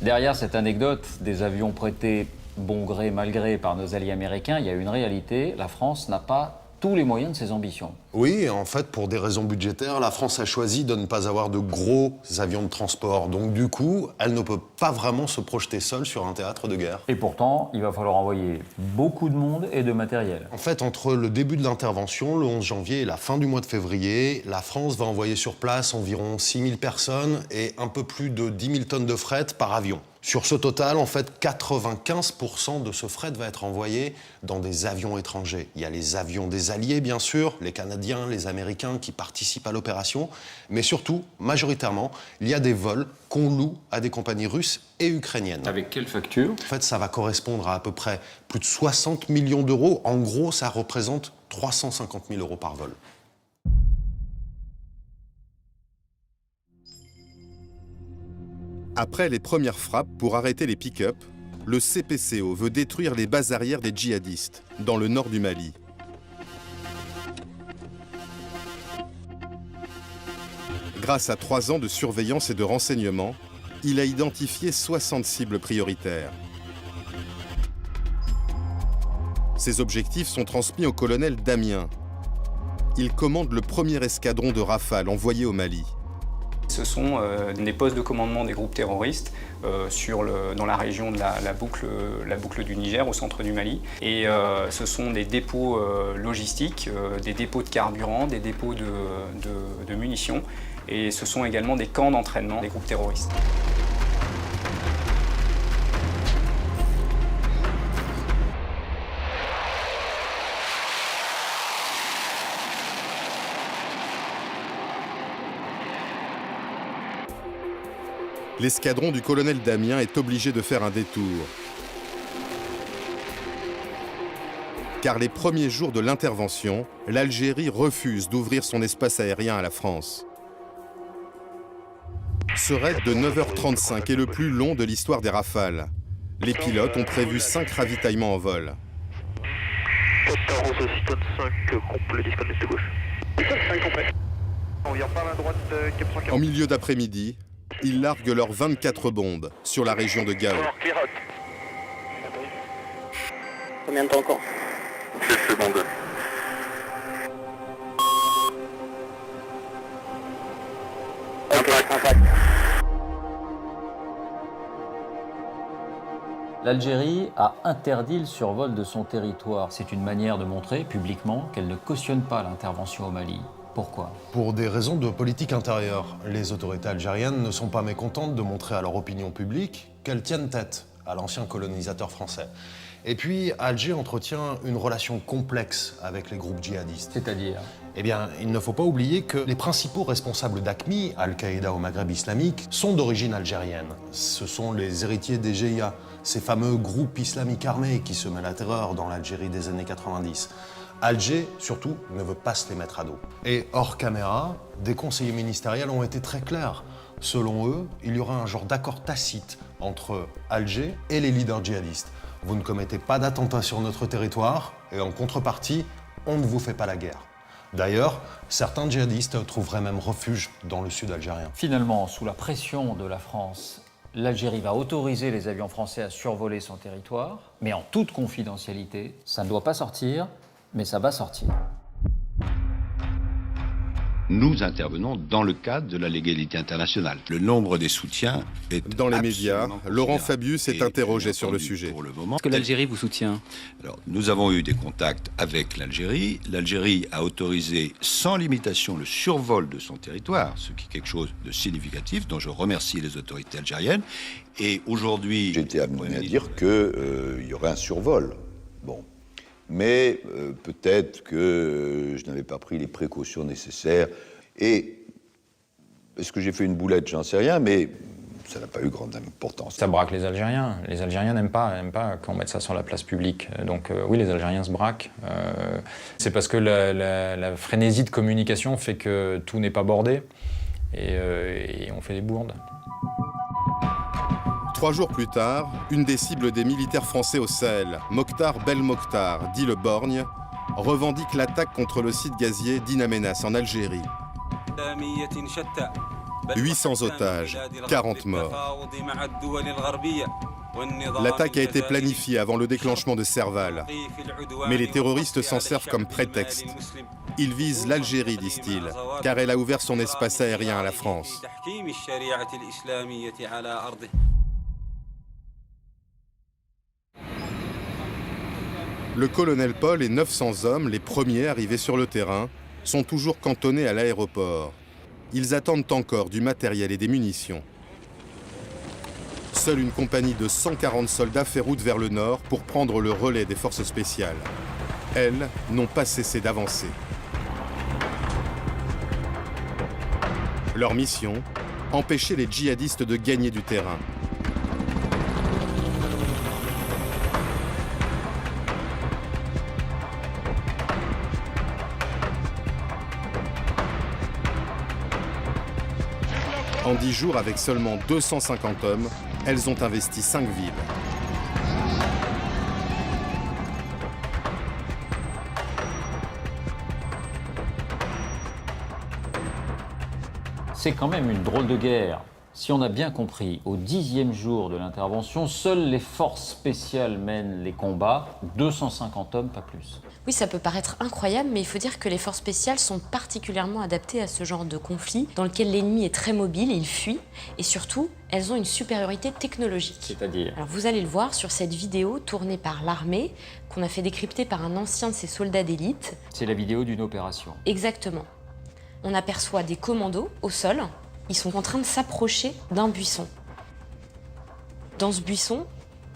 Derrière cette anecdote des avions prêtés bon gré, mal gré par nos alliés américains, il y a une réalité, la France n'a pas tous les moyens de ses ambitions. Oui, en fait, pour des raisons budgétaires, la France a choisi de ne pas avoir de gros avions de transport. Donc du coup, elle ne peut pas vraiment se projeter seule sur un théâtre de guerre. Et pourtant, il va falloir envoyer beaucoup de monde et de matériel. En fait, entre le début de l'intervention, le 11 janvier, et la fin du mois de février, la France va envoyer sur place environ 6000 personnes et un peu plus de 10 000 tonnes de fret par avion. Sur ce total, en fait, 95% de ce fret va être envoyé dans des avions étrangers. Il y a les avions des Alliés, bien sûr, les Canadiens, les Américains qui participent à l'opération, mais surtout, majoritairement, il y a des vols qu'on loue à des compagnies russes et ukrainiennes. Avec quelle facture ? En fait, ça va correspondre à peu près plus de 60 millions d'euros. En gros, ça représente 350 000 euros par vol. Après les premières frappes pour arrêter les pick-up, le CPCO veut détruire les bases arrières des djihadistes, dans le nord du Mali. Grâce à 3 ans de surveillance et de renseignement, il a identifié 60 cibles prioritaires. Ces objectifs sont transmis au colonel Damien. Il commande le premier escadron de Rafale envoyé au Mali. Ce sont des postes de commandement des groupes terroristes dans la région de la boucle du Niger, au centre du Mali. Et ce sont des dépôts logistiques, des dépôts de carburant, des dépôts de munitions. Et ce sont également des camps d'entraînement des groupes terroristes. L'escadron du colonel Damien est obligé de faire un détour. Car les premiers jours de l'intervention, l'Algérie refuse d'ouvrir son espace aérien à la France. Ce raid de 9h35 est le plus long de l'histoire des Rafales. Les pilotes ont prévu 5 ravitaillements en vol. En milieu d'après-midi, ils larguent leurs 24 bombes sur la région de Gao. Combien de temps encore? 7 secondes. L'Algérie a interdit le survol de son territoire. C'est une manière de montrer publiquement qu'elle ne cautionne pas l'intervention au Mali. Pourquoi? Pour des raisons de politique intérieure. Les autorités algériennes ne sont pas mécontentes de montrer à leur opinion publique qu'elles tiennent tête à l'ancien colonisateur français. Et puis, Alger entretient une relation complexe avec les groupes djihadistes. C'est-à-dire? Eh bien, il ne faut pas oublier que les principaux responsables d'AQMI, Al-Qaïda au Maghreb islamique, sont d'origine algérienne. Ce sont les héritiers des GIA, ces fameux groupes islamiques armés qui semaient la terreur dans l'Algérie des années 90. Alger, surtout, ne veut pas se les mettre à dos. Et hors caméra, des conseillers ministériels ont été très clairs. Selon eux, il y aura un genre d'accord tacite entre Alger et les leaders djihadistes. Vous ne commettez pas d'attentats sur notre territoire et en contrepartie, on ne vous fait pas la guerre. D'ailleurs, certains djihadistes trouveraient même refuge dans le sud algérien. Finalement, sous la pression de la France, l'Algérie va autoriser les avions français à survoler son territoire, mais en toute confidentialité. Ça ne doit pas sortir, mais ça va sortir. Nous intervenons dans le cadre de la légalité internationale. Le nombre des soutiens est Dans les médias, Laurent Fabius est interrogé sur le sujet. Pour le moment. Est-ce que l'Algérie vous soutient? Alors, nous avons eu des contacts avec l'Algérie. L'Algérie a autorisé sans limitation le survol de son territoire, ce qui est quelque chose de significatif, dont je remercie les autorités algériennes. Et aujourd'hui... J'ai été amené à dire qu'il y aurait un survol. Bon. Mais peut-être que je n'avais pas pris les précautions nécessaires. Et est-ce que j'ai fait une boulette? J'en sais rien, mais ça n'a pas eu grande importance. Ça braque les Algériens. Les Algériens n'aiment pas qu'on mette ça sur la place publique. Donc oui, les Algériens se braquent. C'est parce que la frénésie de communication fait que tout n'est pas bordé. Et on fait des bourdes. 3 jours plus tard, une des cibles des militaires français au Sahel, Mokhtar Belmokhtar, dit le Borgne, revendique l'attaque contre le site gazier d'In Amenas en Algérie. 800 otages, 40 morts. L'attaque a été planifiée avant le déclenchement de Serval. Mais les terroristes s'en servent comme prétexte. Ils visent l'Algérie, disent-ils, car elle a ouvert son espace aérien à la France. Le colonel Paul et 900 hommes, les premiers arrivés sur le terrain, sont toujours cantonnés à l'aéroport. Ils attendent encore du matériel et des munitions. Seule une compagnie de 140 soldats fait route vers le nord pour prendre le relais des forces spéciales. Elles n'ont pas cessé d'avancer. Leur mission, empêcher les djihadistes de gagner du terrain. En 10 jours, avec seulement 250 hommes, elles ont investi 5 villes. C'est quand même une drôle de guerre. Si on a bien compris, au 10e jour de l'intervention, seules les forces spéciales mènent les combats, 250 hommes, pas plus. Oui, ça peut paraître incroyable, mais il faut dire que les forces spéciales sont particulièrement adaptées à ce genre de conflit, dans lequel l'ennemi est très mobile, il fuit, et surtout, elles ont une supériorité technologique. C'est-à-dire? Alors vous allez le voir sur cette vidéo tournée par l'armée, qu'on a fait décrypter par un ancien de ses soldats d'élite. C'est la vidéo d'une opération. Exactement. On aperçoit des commandos au sol, ils sont en train de s'approcher d'un buisson. Dans ce buisson,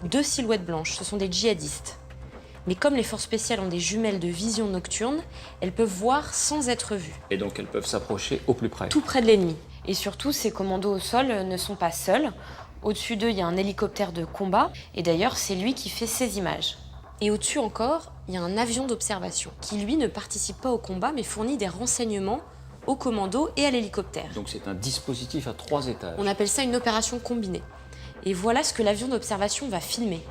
2 silhouettes blanches, ce sont des djihadistes. Mais comme les forces spéciales ont des jumelles de vision nocturne, elles peuvent voir sans être vues. Et donc elles peuvent s'approcher au plus près. Tout près de l'ennemi. Et surtout, ces commandos au sol ne sont pas seuls. Au-dessus d'eux, il y a un hélicoptère de combat. Et d'ailleurs, c'est lui qui fait ces images. Et au-dessus encore, il y a un avion d'observation qui, lui, ne participe pas au combat, mais fournit des renseignements aux commandos et à l'hélicoptère. Donc c'est un dispositif à 3 étages. On appelle ça une opération combinée. Et voilà ce que l'avion d'observation va filmer.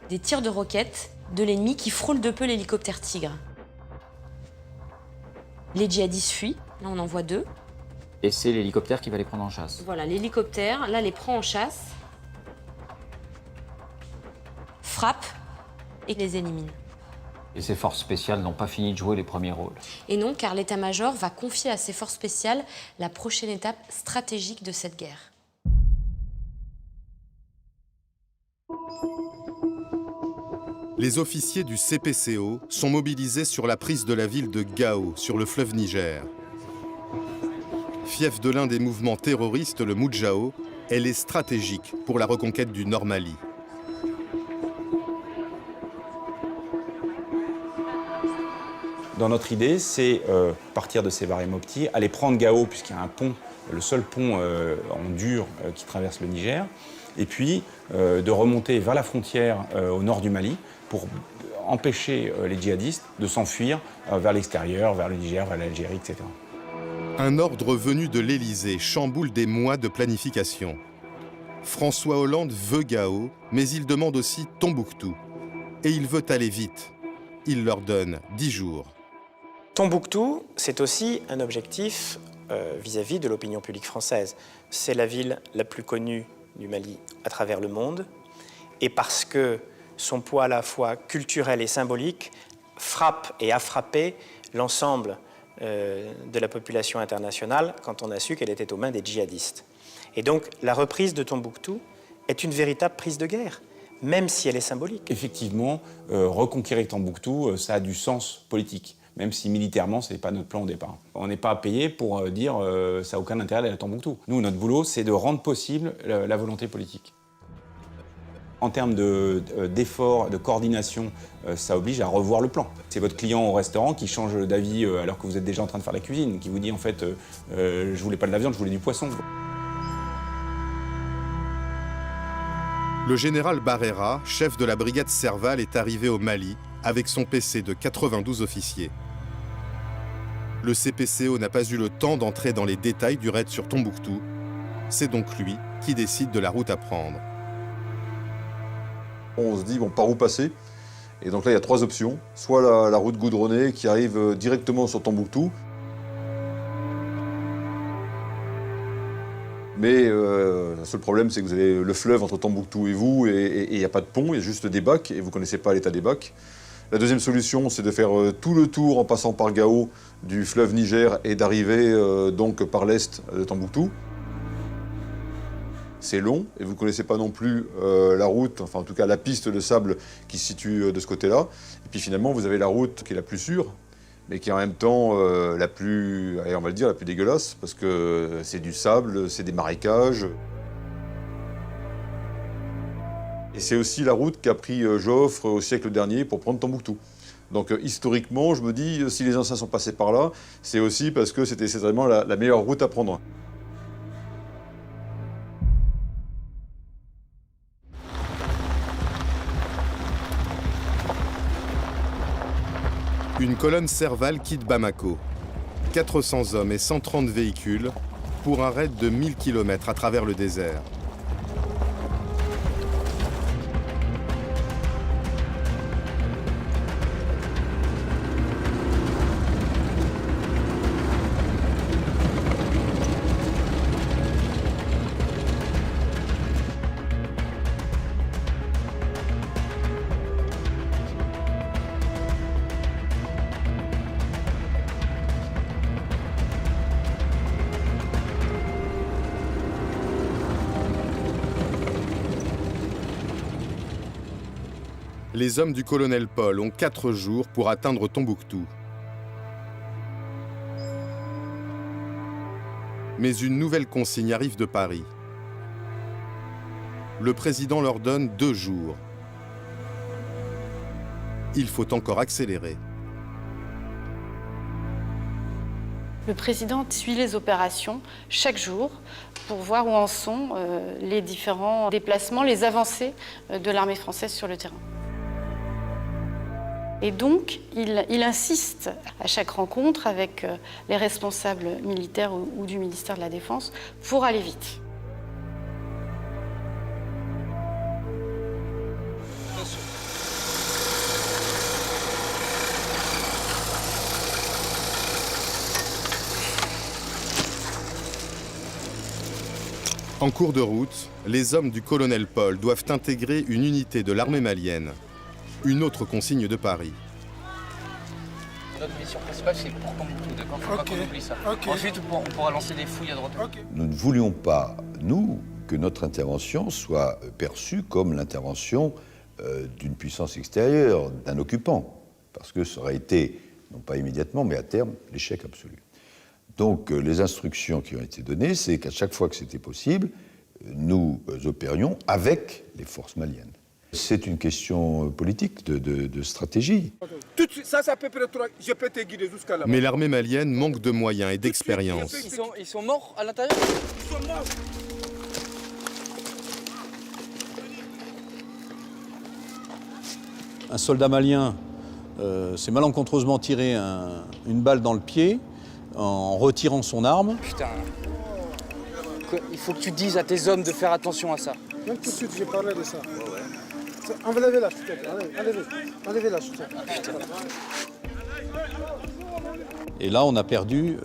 Des tirs de roquettes de l'ennemi qui frôlent de peu l'hélicoptère Tigre. Les djihadistes fuient, là on en voit 2. Et c'est l'hélicoptère qui va les prendre en chasse. Voilà, l'hélicoptère, là les prend en chasse, frappe et les élimine. Et ces forces spéciales n'ont pas fini de jouer les premiers rôles. Et non, car l'état-major va confier à ces forces spéciales la prochaine étape stratégique de cette guerre. Les officiers du CPCO sont mobilisés sur la prise de la ville de Gao, sur le fleuve Niger. Fief de l'un des mouvements terroristes, le Moudjahou, elle est stratégique pour la reconquête du Nord Mali. Dans notre idée, c'est partir de Sévaré Mopti, aller prendre Gao, puisqu'il y a un pont, le seul pont en dur qui traverse le Niger, et puis de remonter vers la frontière au nord du Mali pour empêcher les djihadistes de s'enfuir vers l'extérieur, vers le Niger, vers l'Algérie, etc. Un ordre venu de l'Élysée chamboule des mois de planification. François Hollande veut Gao, mais il demande aussi Tombouctou. Et il veut aller vite. Il leur donne 10 jours. Tombouctou, c'est aussi un objectif vis-à-vis de l'opinion publique française. C'est la ville la plus connue du Mali à travers le monde, et parce que son poids à la fois culturel et symbolique frappe et a frappé l'ensemble de la population internationale quand on a su qu'elle était aux mains des djihadistes. Et donc la reprise de Tombouctou est une véritable prise de guerre, même si elle est symbolique. Effectivement, reconquérir Tombouctou, ça a du sens politique, même si militairement, ce n'est pas notre plan au départ. On n'est pas payé pour dire ça n'a aucun intérêt d'aller à Tombouctou. Nous, notre boulot, c'est de rendre possible la volonté politique. En termes d'efforts, de coordination, ça oblige à revoir le plan. C'est votre client au restaurant qui change d'avis alors que vous êtes déjà en train de faire la cuisine, qui vous dit en fait je voulais pas de la viande, je voulais du poisson. Le général Barrera, chef de la brigade Serval, est arrivé au Mali avec son PC de 92 officiers. Le CPCO n'a pas eu le temps d'entrer dans les détails du raid sur Tombouctou. C'est donc lui qui décide de la route à prendre. On se dit, bon, par où passer? Et donc là, il y a 3 options. Soit la route goudronnée qui arrive directement sur Tombouctou. Mais le seul problème, c'est que vous avez le fleuve entre Tombouctou et vous, et il n'y a pas de pont, il y a juste des bacs, et vous ne connaissez pas l'état des bacs. La deuxième solution, c'est de faire tout le tour en passant par Gao du fleuve Niger et d'arriver donc par l'est de Tombouctou. C'est long, et vous ne connaissez pas non plus la route, enfin en tout cas la piste de sable qui se situe de ce côté-là. Et puis finalement, vous avez la route qui est la plus sûre, mais qui est en même temps la plus, allez, on va le dire, la plus dégueulasse, parce que c'est du sable, c'est des marécages. Et c'est aussi la route qu'a pris Joffre au siècle dernier pour prendre Tombouctou. Donc historiquement, je me dis, si les anciens sont passés par là, c'est aussi parce que c'était certainement la meilleure route à prendre. Une colonne Serval quitte Bamako. 400 hommes et 130 véhicules pour un raid de 1000 km à travers le désert. Les hommes du colonel Paul ont 4 jours pour atteindre Tombouctou. Mais une nouvelle consigne arrive de Paris. Le président leur donne 2 jours. Il faut encore accélérer. Le président suit les opérations chaque jour pour voir où en sont les différents déplacements, les avancées de l'armée française sur le terrain. Et donc, il insiste à chaque rencontre avec les responsables militaires ou du ministère de la Défense pour aller vite. En cours de route, les hommes du colonel Paul doivent intégrer une unité de l'armée malienne. Une autre consigne de Paris. Notre mission principale, c'est pour Tombouctou, d'accord? Faut pas qu'on oublie ça. Ensuite, on pourra lancer des fouilles à droite. Nous ne voulions pas, nous, que notre intervention soit perçue comme l'intervention d'une puissance extérieure, d'un occupant, parce que ça aurait été, non pas immédiatement, mais à terme, l'échec absolu. Donc les instructions qui ont été données, c'est qu'à chaque fois que c'était possible, nous opérions avec les forces maliennes. C'est une question politique, de stratégie. Je peux te guider jusqu'à là-bas. Mais l'armée malienne manque de moyens et d'expérience. Ils sont morts à l'intérieur? Ils sont morts. Un soldat malien s'est malencontreusement tiré une balle dans le pied en retirant son arme. Putain. Il faut que tu dises à tes hommes de faire attention à ça. Même tout de suite, j'ai parlé de ça. Enlevez-la, s'il te plaît. Enlevez-la, s'il te plaît. Et là, on a perdu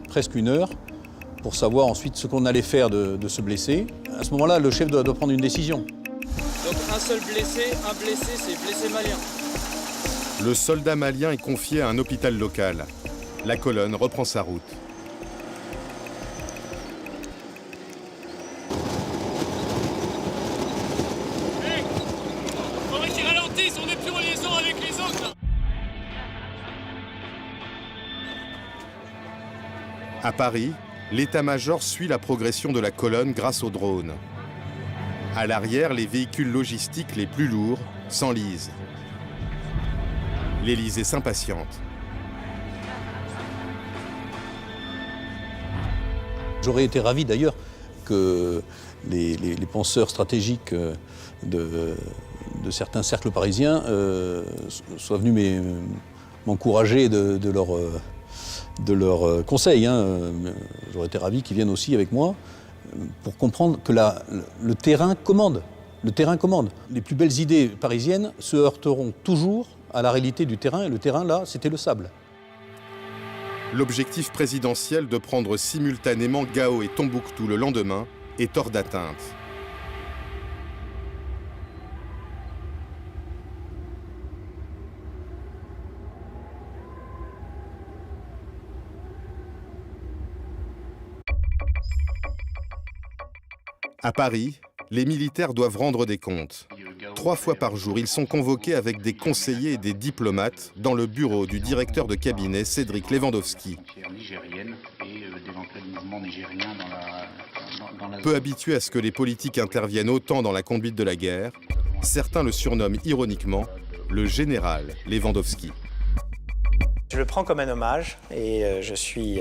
presque 1 heure pour savoir ensuite ce qu'on allait faire de ce blessé. À ce moment-là, le chef doit prendre une décision. Donc un seul blessé, c'est blessé malien. Le soldat malien est confié à un hôpital local. La colonne reprend sa route. Faudrait qu'ils ralentissent, on n'est plus en liaison avec les autres là. À Paris, l'état-major suit la progression de la colonne grâce aux drones. À l'arrière, les véhicules logistiques les plus lourds s'enlisent. L'Élysée s'impatiente. J'aurais été ravi d'ailleurs que les penseurs stratégiques de certains cercles parisiens soient venus m'encourager de leurs conseils. J'aurais été ravi qu'ils viennent aussi avec moi pour comprendre que le terrain commande. Le terrain commande. Les plus belles idées parisiennes se heurteront toujours à la réalité du terrain, et le terrain, là, c'était le sable. L'objectif présidentiel de prendre simultanément Gao et Tombouctou le lendemain est hors d'atteinte. À Paris, les militaires doivent rendre des comptes. 3 fois par jour, ils sont convoqués avec des conseillers et des diplomates dans le bureau du directeur de cabinet Cédric Lewandowski. Peu habitués à ce que les politiques interviennent autant dans la conduite de la guerre, certains le surnomment ironiquement le général Lewandowski. Je le prends comme un hommage et je suis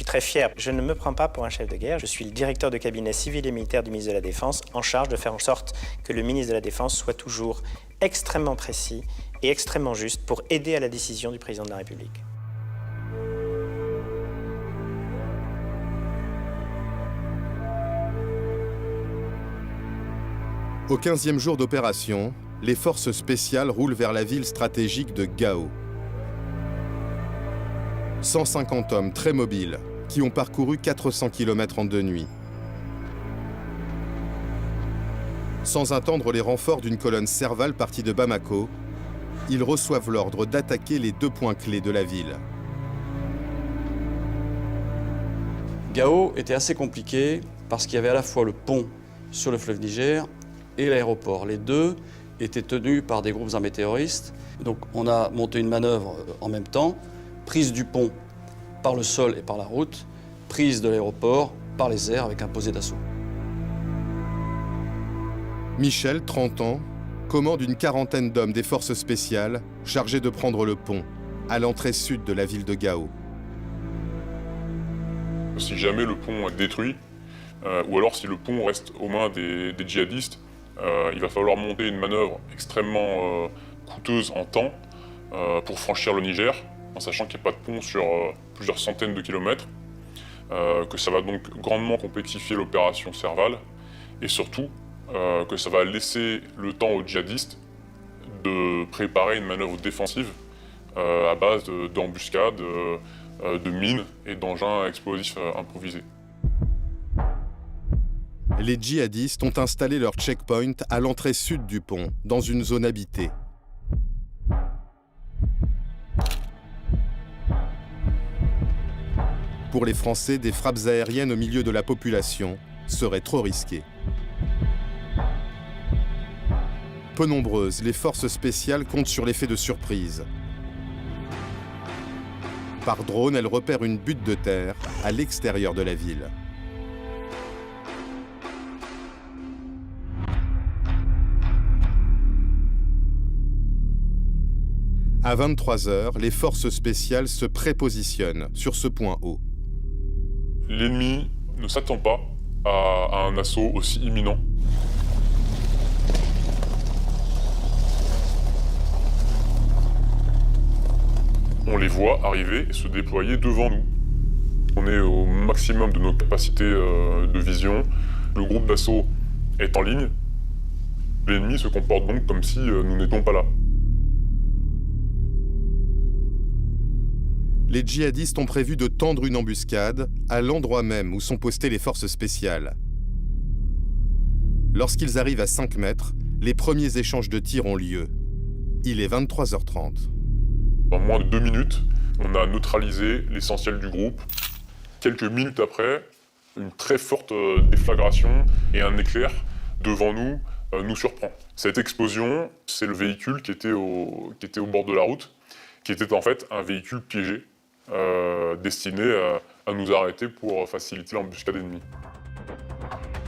très fier. Je ne me prends pas pour un chef de guerre. Je suis le directeur de cabinet civil et militaire du ministre de la Défense, en charge de faire en sorte que le ministre de la Défense soit toujours extrêmement précis et extrêmement juste pour aider à la décision du président de la République. Au 15e jour d'opération, les forces spéciales roulent vers la ville stratégique de Gao. 150 hommes très mobiles qui ont parcouru 400 km en 2 nuits. Sans attendre les renforts d'une colonne Serval partie de Bamako, ils reçoivent l'ordre d'attaquer les 2 points clés de la ville. Gao était assez compliqué parce qu'il y avait à la fois le pont sur le fleuve Niger et l'aéroport. Les deux étaient tenus par des groupes armés terroristes. Donc on a monté une manœuvre en même temps, prise du pont par le sol et par la route, prise de l'aéroport par les airs avec un posé d'assaut. Michel, 30 ans, commande une quarantaine d'hommes des forces spéciales chargés de prendre le pont à l'entrée sud de la ville de Gao. Si jamais le pont est détruit, ou alors si le pont reste aux mains des djihadistes, il va falloir monter une manœuvre extrêmement coûteuse en temps pour franchir le Niger, en sachant qu'il n'y a pas de pont sur plusieurs centaines de kilomètres, que ça va donc grandement complexifier l'opération Serval, et surtout que ça va laisser le temps aux djihadistes de préparer une manœuvre défensive à base d'embuscades, de mines et d'engins explosifs improvisés. Les djihadistes ont installé leur checkpoint à l'entrée sud du pont, dans une zone habitée. Pour les Français, des frappes aériennes au milieu de la population seraient trop risquées. Peu nombreuses, les forces spéciales comptent sur l'effet de surprise. Par drone, elles repèrent une butte de terre à l'extérieur de la ville. À 23 h, les forces spéciales se prépositionnent sur ce point haut. L'ennemi ne s'attend pas à un assaut aussi imminent. On les voit arriver et se déployer devant nous. On est au maximum de nos capacités de vision. Le groupe d'assaut est en ligne. L'ennemi se comporte donc comme si nous n'étions pas là. Les djihadistes ont prévu de tendre une embuscade à l'endroit même où sont postées les forces spéciales. Lorsqu'ils arrivent à 5 mètres, les premiers échanges de tirs ont lieu. Il est 23 h 30. En moins de 2 minutes, on a neutralisé l'essentiel du groupe. Quelques minutes après, une très forte déflagration et un éclair devant nous nous surprend. Cette explosion, c'est le véhicule qui était au bord de la route, qui était en fait un véhicule piégé, destiné à nous arrêter pour faciliter l'embuscade ennemie.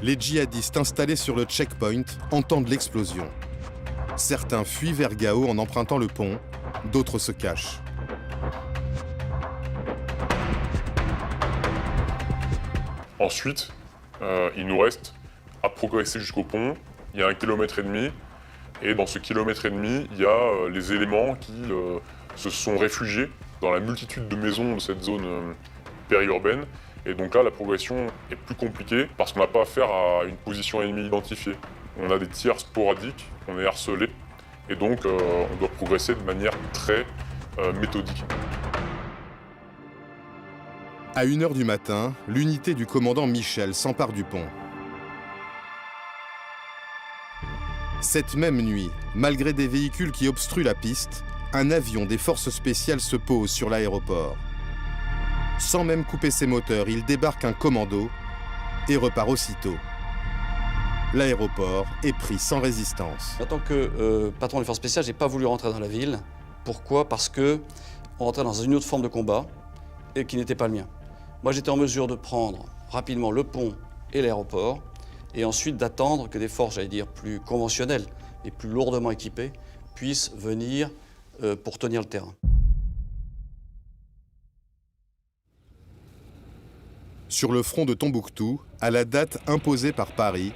Les djihadistes installés sur le checkpoint entendent l'explosion. Certains fuient vers Gao en empruntant le pont, d'autres se cachent. Ensuite, il nous reste à progresser jusqu'au pont. Il y a 1,5 km, et dans ce 1,5 km, il y a les éléments qui se sont réfugiés dans la multitude de maisons de cette zone périurbaine. Et donc là, la progression est plus compliquée parce qu'on n'a pas affaire à une position ennemie identifiée. On a des tirs sporadiques, on est harcelé, et donc on doit progresser de manière très méthodique. À 1 h du matin, l'unité du commandant Michel s'empare du pont. Cette même nuit, malgré des véhicules qui obstruent la piste, un avion des forces spéciales se pose sur l'aéroport. Sans même couper ses moteurs, il débarque un commando et repart aussitôt. L'aéroport est pris sans résistance. En tant que patron des forces spéciales, je n'ai pas voulu rentrer dans la ville. Pourquoi? Parce qu'on rentrait dans une autre forme de combat et qui n'était pas le mien. Moi, j'étais en mesure de prendre rapidement le pont et l'aéroport et ensuite d'attendre que des forces, j'allais dire, plus conventionnelles et plus lourdement équipées puissent venir pour tenir le terrain. Sur le front de Tombouctou, à la date imposée par Paris,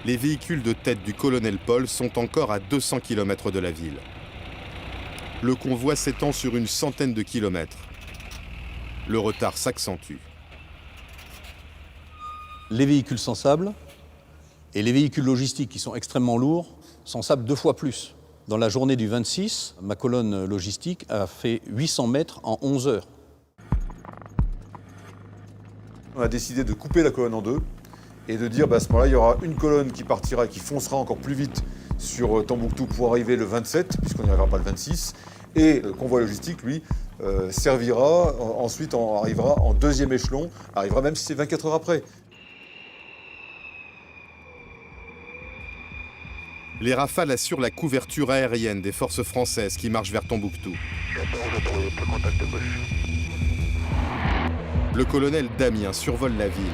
les véhicules de tête du colonel Paul sont encore à 200 km de la ville. Le convoi s'étend sur une centaine de kilomètres. Le retard s'accentue. Les véhicules sensables et les véhicules logistiques qui sont extrêmement lourds sensables 2 fois plus. Dans la journée du 26, ma colonne logistique a fait 800 mètres en 11 heures. On a décidé de couper la colonne en deux et de dire à ce moment-là, il y aura une colonne qui partira et qui foncera encore plus vite sur Tombouctou pour arriver le 27, puisqu'on n'y arrivera pas le 26. Et le convoi logistique, lui, servira, ensuite arrivera en deuxième échelon, arrivera même si c'est 24 heures après. Les Rafales assurent la couverture aérienne des forces françaises qui marchent vers Tombouctou. Le colonel Damien survole la ville.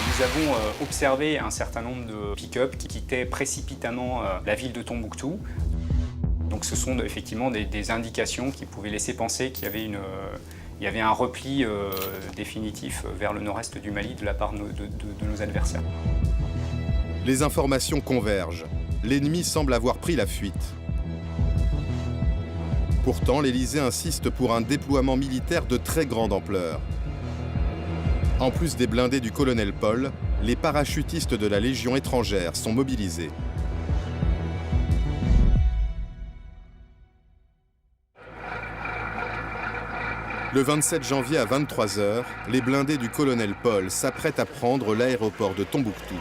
Nous avons observé un certain nombre de pick-up qui quittaient précipitamment la ville de Tombouctou. Donc ce sont effectivement des indications qui pouvaient laisser penser qu'il y avait un repli définitif vers le nord-est du Mali de la part de nos adversaires. Les informations convergent. L'ennemi semble avoir pris la fuite. Pourtant, l'Élysée insiste pour un déploiement militaire de très grande ampleur. En plus des blindés du colonel Paul, les parachutistes de la Légion étrangère sont mobilisés. Le 27 janvier à 23 h, les blindés du colonel Paul s'apprêtent à prendre l'aéroport de Tombouctou.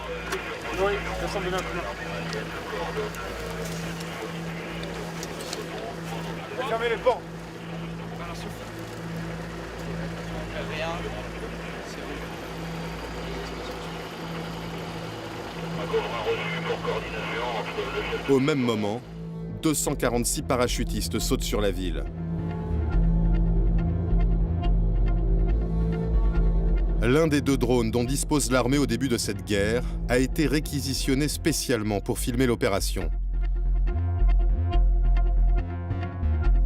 Oui, ça semble bien. Fermez les portes. Encore un reçu pour coordination entre le Au même moment, 246 parachutistes sautent sur la ville. L'un des 2 drones dont dispose l'armée au début de cette guerre a été réquisitionné spécialement pour filmer l'opération.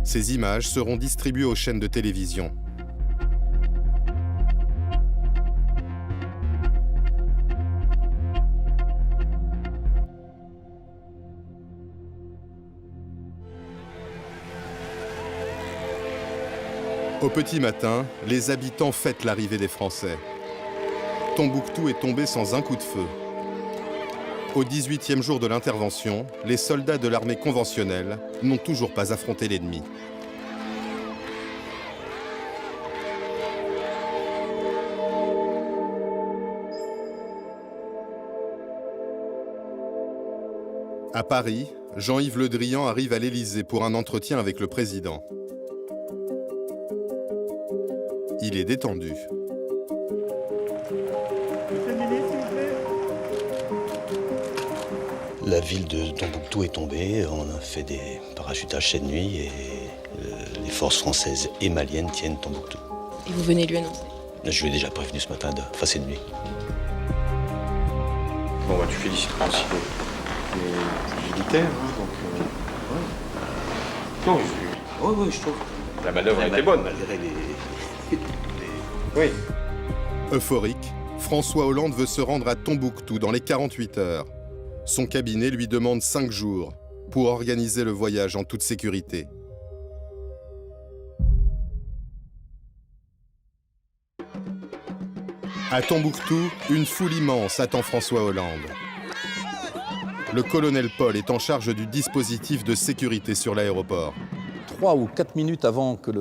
Ces images seront distribuées aux chaînes de télévision. Au petit matin, les habitants fêtent l'arrivée des Français. Tombouctou est tombé sans un coup de feu. Au 18e jour de l'intervention, les soldats de l'armée conventionnelle n'ont toujours pas affronté l'ennemi. À Paris, Jean-Yves Le Drian arrive à l'Élysée pour un entretien avec le président. Il est détendu. La ville de Tombouctou est tombée, on a fait des parachutages cette nuit et les forces françaises et maliennes tiennent Tombouctou. Et vous venez lui annoncer? Je lui ai déjà prévenu ce matin, cette nuit. Bon, bah, tu féliciteras aussi les militaires, hein, donc... Non, oui, je trouve. La manœuvre a été bonne. Malgré les... Oui. Euphorique, François Hollande veut se rendre à Tombouctou dans les 48 heures. Son cabinet lui demande 5 jours pour organiser le voyage en toute sécurité. À Tombouctou, une foule immense attend François Hollande. Le colonel Paul est en charge du dispositif de sécurité sur l'aéroport. 3 ou 4 minutes avant que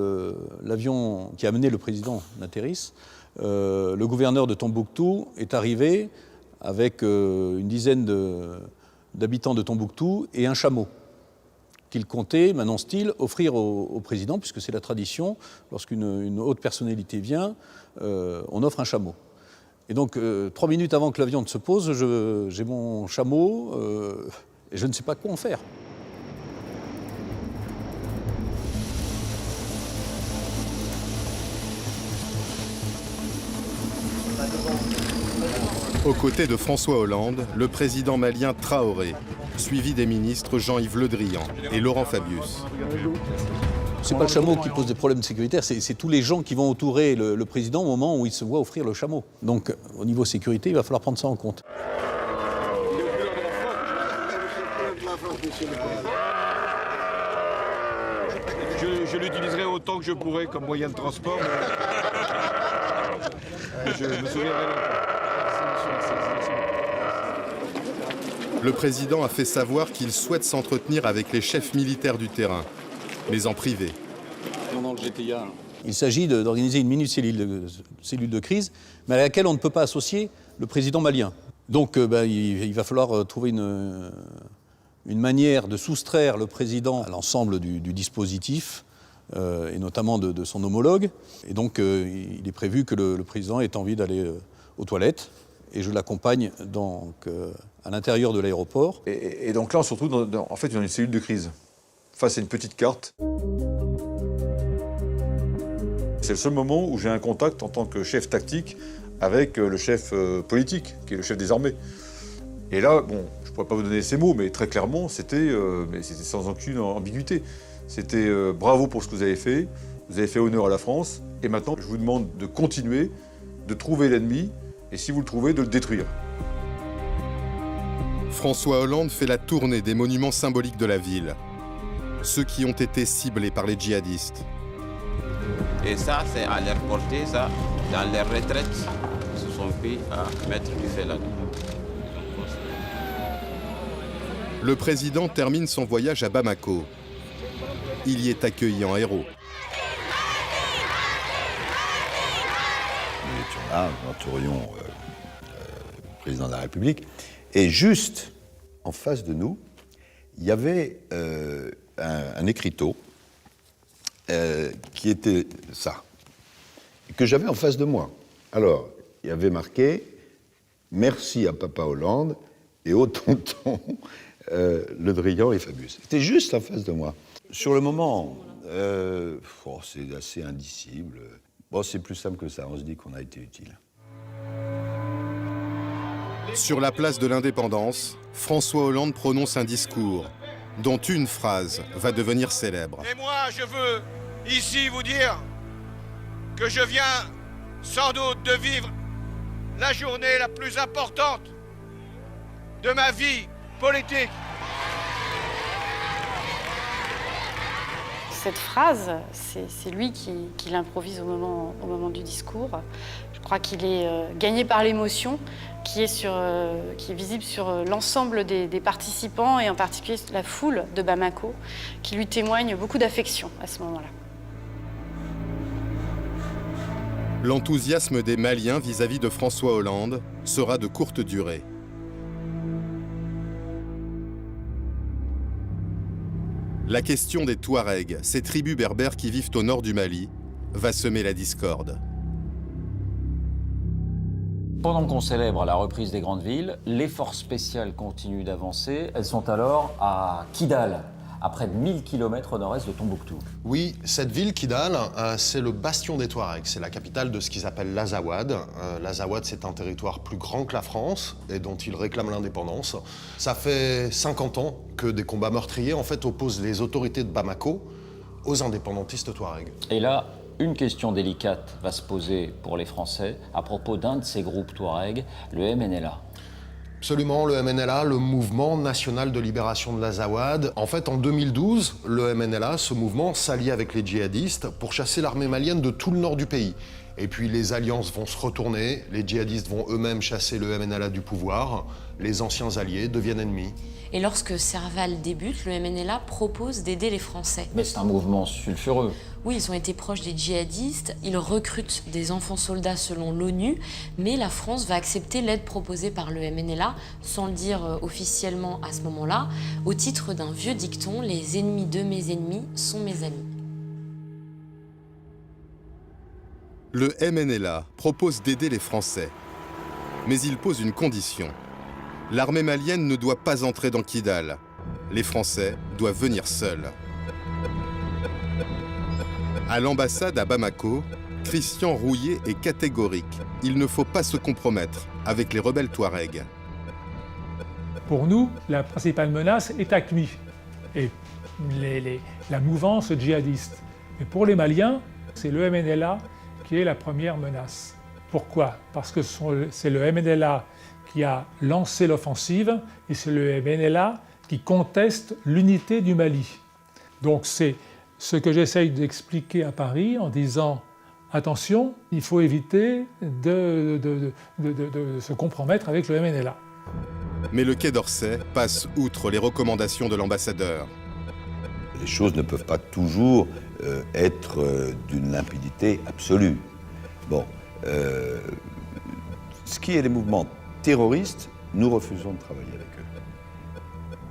l'avion qui a amené le président n'atterrisse, le gouverneur de Tombouctou est arrivé avec une dizaine d'habitants de Tombouctou et un chameau qu'il comptait, m'annonce-t-il, offrir au président, puisque c'est la tradition, lorsqu'une haute personnalité vient, on offre un chameau. Et donc, 3 minutes avant que l'avion ne se pose, j'ai mon chameau et je ne sais pas quoi en faire. Aux côtés de François Hollande, le président malien Traoré, suivi des ministres Jean-Yves Le Drian et Laurent Fabius. C'est pas le chameau qui pose des problèmes sécuritaires, c'est tous les gens qui vont entourer le président au moment où il se voit offrir le chameau. Donc, au niveau sécurité, il va falloir prendre ça en compte. Je l'utiliserai autant que je pourrai comme moyen de transport, mais je me souviendrai longtemps. Le président a fait savoir qu'il souhaite s'entretenir avec les chefs militaires du terrain, mais en privé. Il s'agit d'organiser une mini-cellule de crise, mais à laquelle on ne peut pas associer le président malien. Donc il va falloir trouver une manière de soustraire le président à l'ensemble du dispositif, et notamment de son homologue. Et donc il est prévu que le président ait envie d'aller aux toilettes, et je l'accompagne à l'intérieur de l'aéroport. Et donc là, on se retrouve en fait dans une cellule de crise, face à une petite carte. C'est le seul moment où j'ai un contact en tant que chef tactique avec le chef politique, qui est le chef des armées. Et là, bon, je ne pourrais pas vous donner ces mots, mais très clairement, c'était sans aucune ambiguïté. C'était bravo pour ce que vous avez fait honneur à la France, et maintenant, je vous demande de continuer, de trouver l'ennemi, et si vous le trouvez, de le détruire. François Hollande fait la tournée des monuments symboliques de la ville, ceux qui ont été ciblés par les djihadistes. Et ça, c'est à leur portée, ça, dans les retraites, ils se sont pris à mettre du feu là-dedans. Le président termine son voyage à Bamako. Il y est accueilli en héros. Nous étions là, nous entourions le président de la République. Et juste en face de nous, il y avait un écriteau qui était ça, que j'avais en face de moi. Alors, il y avait marqué « Merci à Papa Hollande et au tonton Le Drian et Fabius. C'était juste en face de moi. Sur le moment, c'est assez indicible. Bon, c'est plus simple que ça, on se dit qu'on a été utile. Sur la place de l'Indépendance, François Hollande prononce un discours dont une phrase va devenir célèbre. Et moi, je veux ici vous dire que je viens sans doute de vivre la journée la plus importante de ma vie politique. Cette phrase, c'est lui qui l'improvise au moment du discours. Je crois qu'il est gagné par l'émotion qui est visible sur l'ensemble des participants et en particulier la foule de Bamako qui lui témoigne beaucoup d'affection à ce moment-là. L'enthousiasme des Maliens vis-à-vis de François Hollande sera de courte durée. La question des Touaregs, ces tribus berbères qui vivent au nord du Mali, va semer la discorde. Pendant qu'on célèbre la reprise des grandes villes, les forces spéciales continuent d'avancer. Elles sont alors à Kidal, à près de 1000 km au nord-est de Tombouctou. Oui, cette ville, Kidal, c'est le bastion des Touaregs. C'est la capitale de ce qu'ils appellent l'Azawad. L'Azawad, c'est un territoire plus grand que la France et dont ils réclament l'indépendance. Ça fait 50 ans que des combats meurtriers, en fait, opposent les autorités de Bamako aux indépendantistes Touaregs. Et là, une question délicate va se poser pour les Français à propos d'un de ces groupes Touaregs, le MNLA. Absolument, le MNLA, le Mouvement National de Libération de l'Azawad. En fait, en 2012, le MNLA, ce mouvement, s'allie avec les djihadistes pour chasser l'armée malienne de tout le nord du pays. Et puis les alliances vont se retourner, les djihadistes vont eux-mêmes chasser le MNLA du pouvoir, les anciens alliés deviennent ennemis. Et lorsque Serval débute, le MNLA propose d'aider les Français. Mais c'est un mouvement sulfureux. Oui, ils ont été proches des djihadistes, ils recrutent des enfants soldats selon l'ONU, mais la France va accepter l'aide proposée par le MNLA, sans le dire officiellement à ce moment-là, au titre d'un vieux dicton, les ennemis de mes ennemis sont mes amis. Le MNLA propose d'aider les Français, mais il pose une condition. L'armée malienne ne doit pas entrer dans Kidal. Les Français doivent venir seuls. À l'ambassade à Bamako, Christian Rouillet est catégorique. Il ne faut pas se compromettre avec les rebelles Touaregs. Pour nous, la principale menace est AQMI et la mouvance djihadiste. Mais pour les Maliens, c'est le MNLA qui est la première menace. Pourquoi? Parce que c'est le MNLA qui a lancé l'offensive et c'est le MNLA qui conteste l'unité du Mali. Donc c'est ce que j'essaye d'expliquer à Paris en disant « Attention, il faut éviter de se compromettre avec le MNLA ». Mais le Quai d'Orsay passe outre les recommandations de l'ambassadeur. Les choses ne peuvent pas toujours être d'une limpidité absolue. Bon, ce qui est des mouvements terroristes, nous refusons de travailler avec eux.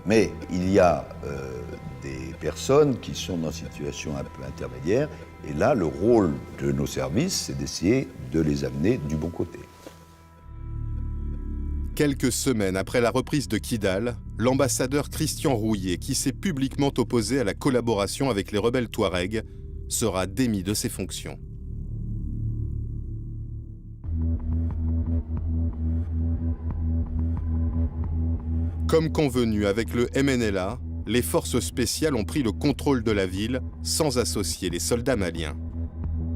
Mais il y a des personnes qui sont dans une situation un peu intermédiaire, et là, le rôle de nos services, c'est d'essayer de les amener du bon côté. Quelques semaines après la reprise de Kidal, l'ambassadeur Christian Rouillet, qui s'est publiquement opposé à la collaboration avec les rebelles Touaregs, sera démis de ses fonctions. Comme convenu avec le MNLA, les forces spéciales ont pris le contrôle de la ville sans associer les soldats maliens.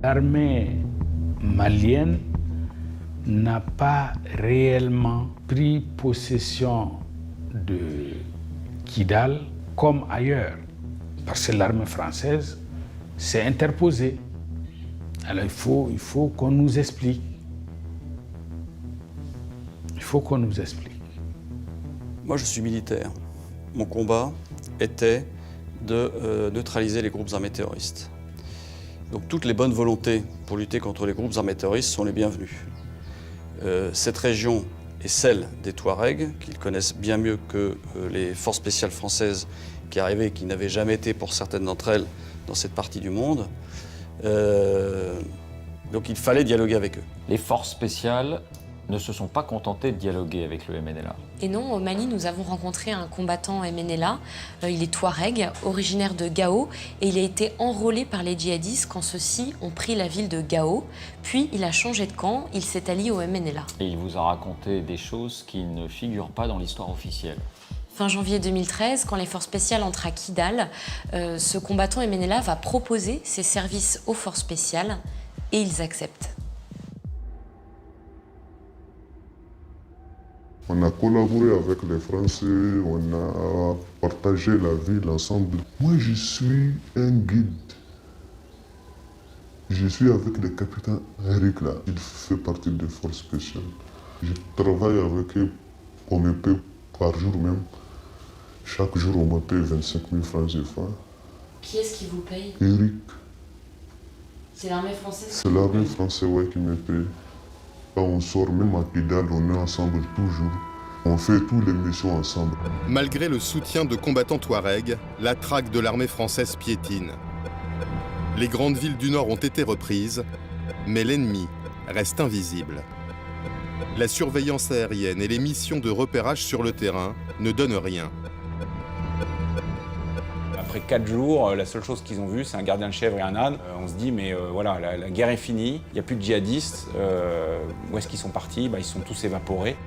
L'armée malienne n'a pas réellement pris possession de Kidal comme ailleurs, parce que l'armée française s'est interposée. Alors il faut qu'on nous explique. Il faut qu'on nous explique. Moi, je suis militaire. Mon combat était de neutraliser les groupes armés terroristes. Donc toutes les bonnes volontés pour lutter contre les groupes armés terroristes sont les bienvenues. Cette région est celle des Touaregs, qu'ils connaissent bien mieux que les forces spéciales françaises qui arrivaient et qui n'avaient jamais été, pour certaines d'entre elles, dans cette partie du monde. Donc il fallait dialoguer avec eux. Les forces spéciales ne se sont pas contentés de dialoguer avec le MNLA. Et non, au Mali, nous avons rencontré un combattant MNLA. Il est Touareg, originaire de Gao, et il a été enrôlé par les djihadistes quand ceux-ci ont pris la ville de Gao. Puis il a changé de camp, il s'est allié au MNLA. Et il vous a raconté des choses qui ne figurent pas dans l'histoire officielle. Fin janvier 2013, quand les forces spéciales entrent à Kidal, ce combattant MNLA va proposer ses services aux forces spéciales et ils acceptent. On a collaboré avec les Français, on a partagé la ville ensemble. Moi, je suis un guide. Je suis avec le capitaine Eric là. Il fait partie des forces spéciales. Je travaille avec eux, on me paie par jour même. Chaque jour, on me paie 25 000 francs CFA. Qui est-ce qui vous paye? Eric. C'est l'armée française? C'est l'armée française, ouais, qui me paye. Quand on sort, même à Kidal, on est ensemble toujours. On fait toutes les missions ensemble. Malgré le soutien de combattants touaregs, la traque de l'armée française piétine. Les grandes villes du Nord ont été reprises, mais l'ennemi reste invisible. La surveillance aérienne et les missions de repérage sur le terrain ne donnent rien. Après 4 jours, la seule chose qu'ils ont vue, c'est un gardien de chèvre et un âne. On se dit, mais voilà, la guerre est finie, il n'y a plus de djihadistes. Où est-ce qu'ils sont partis? Ils sont tous évaporés.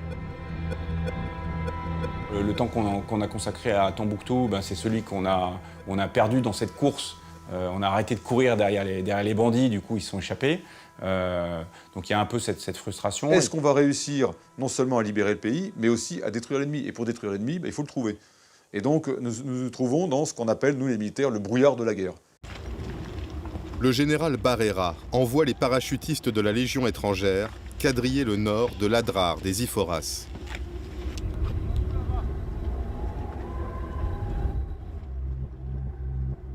Le temps qu'on a consacré à Tombouctou, c'est celui qu'on a perdu dans cette course. On a arrêté de courir derrière les bandits, du coup ils se sont échappés. Donc il y a un peu cette frustration. Est-ce qu'on va réussir non seulement à libérer le pays, mais aussi à détruire l'ennemi? Et pour détruire l'ennemi, il faut le trouver. Et donc nous nous trouvons dans ce qu'on appelle, nous les militaires, le brouillard de la guerre. Le général Barrera envoie les parachutistes de la Légion étrangère quadriller le nord de l'Adrar des Iforas.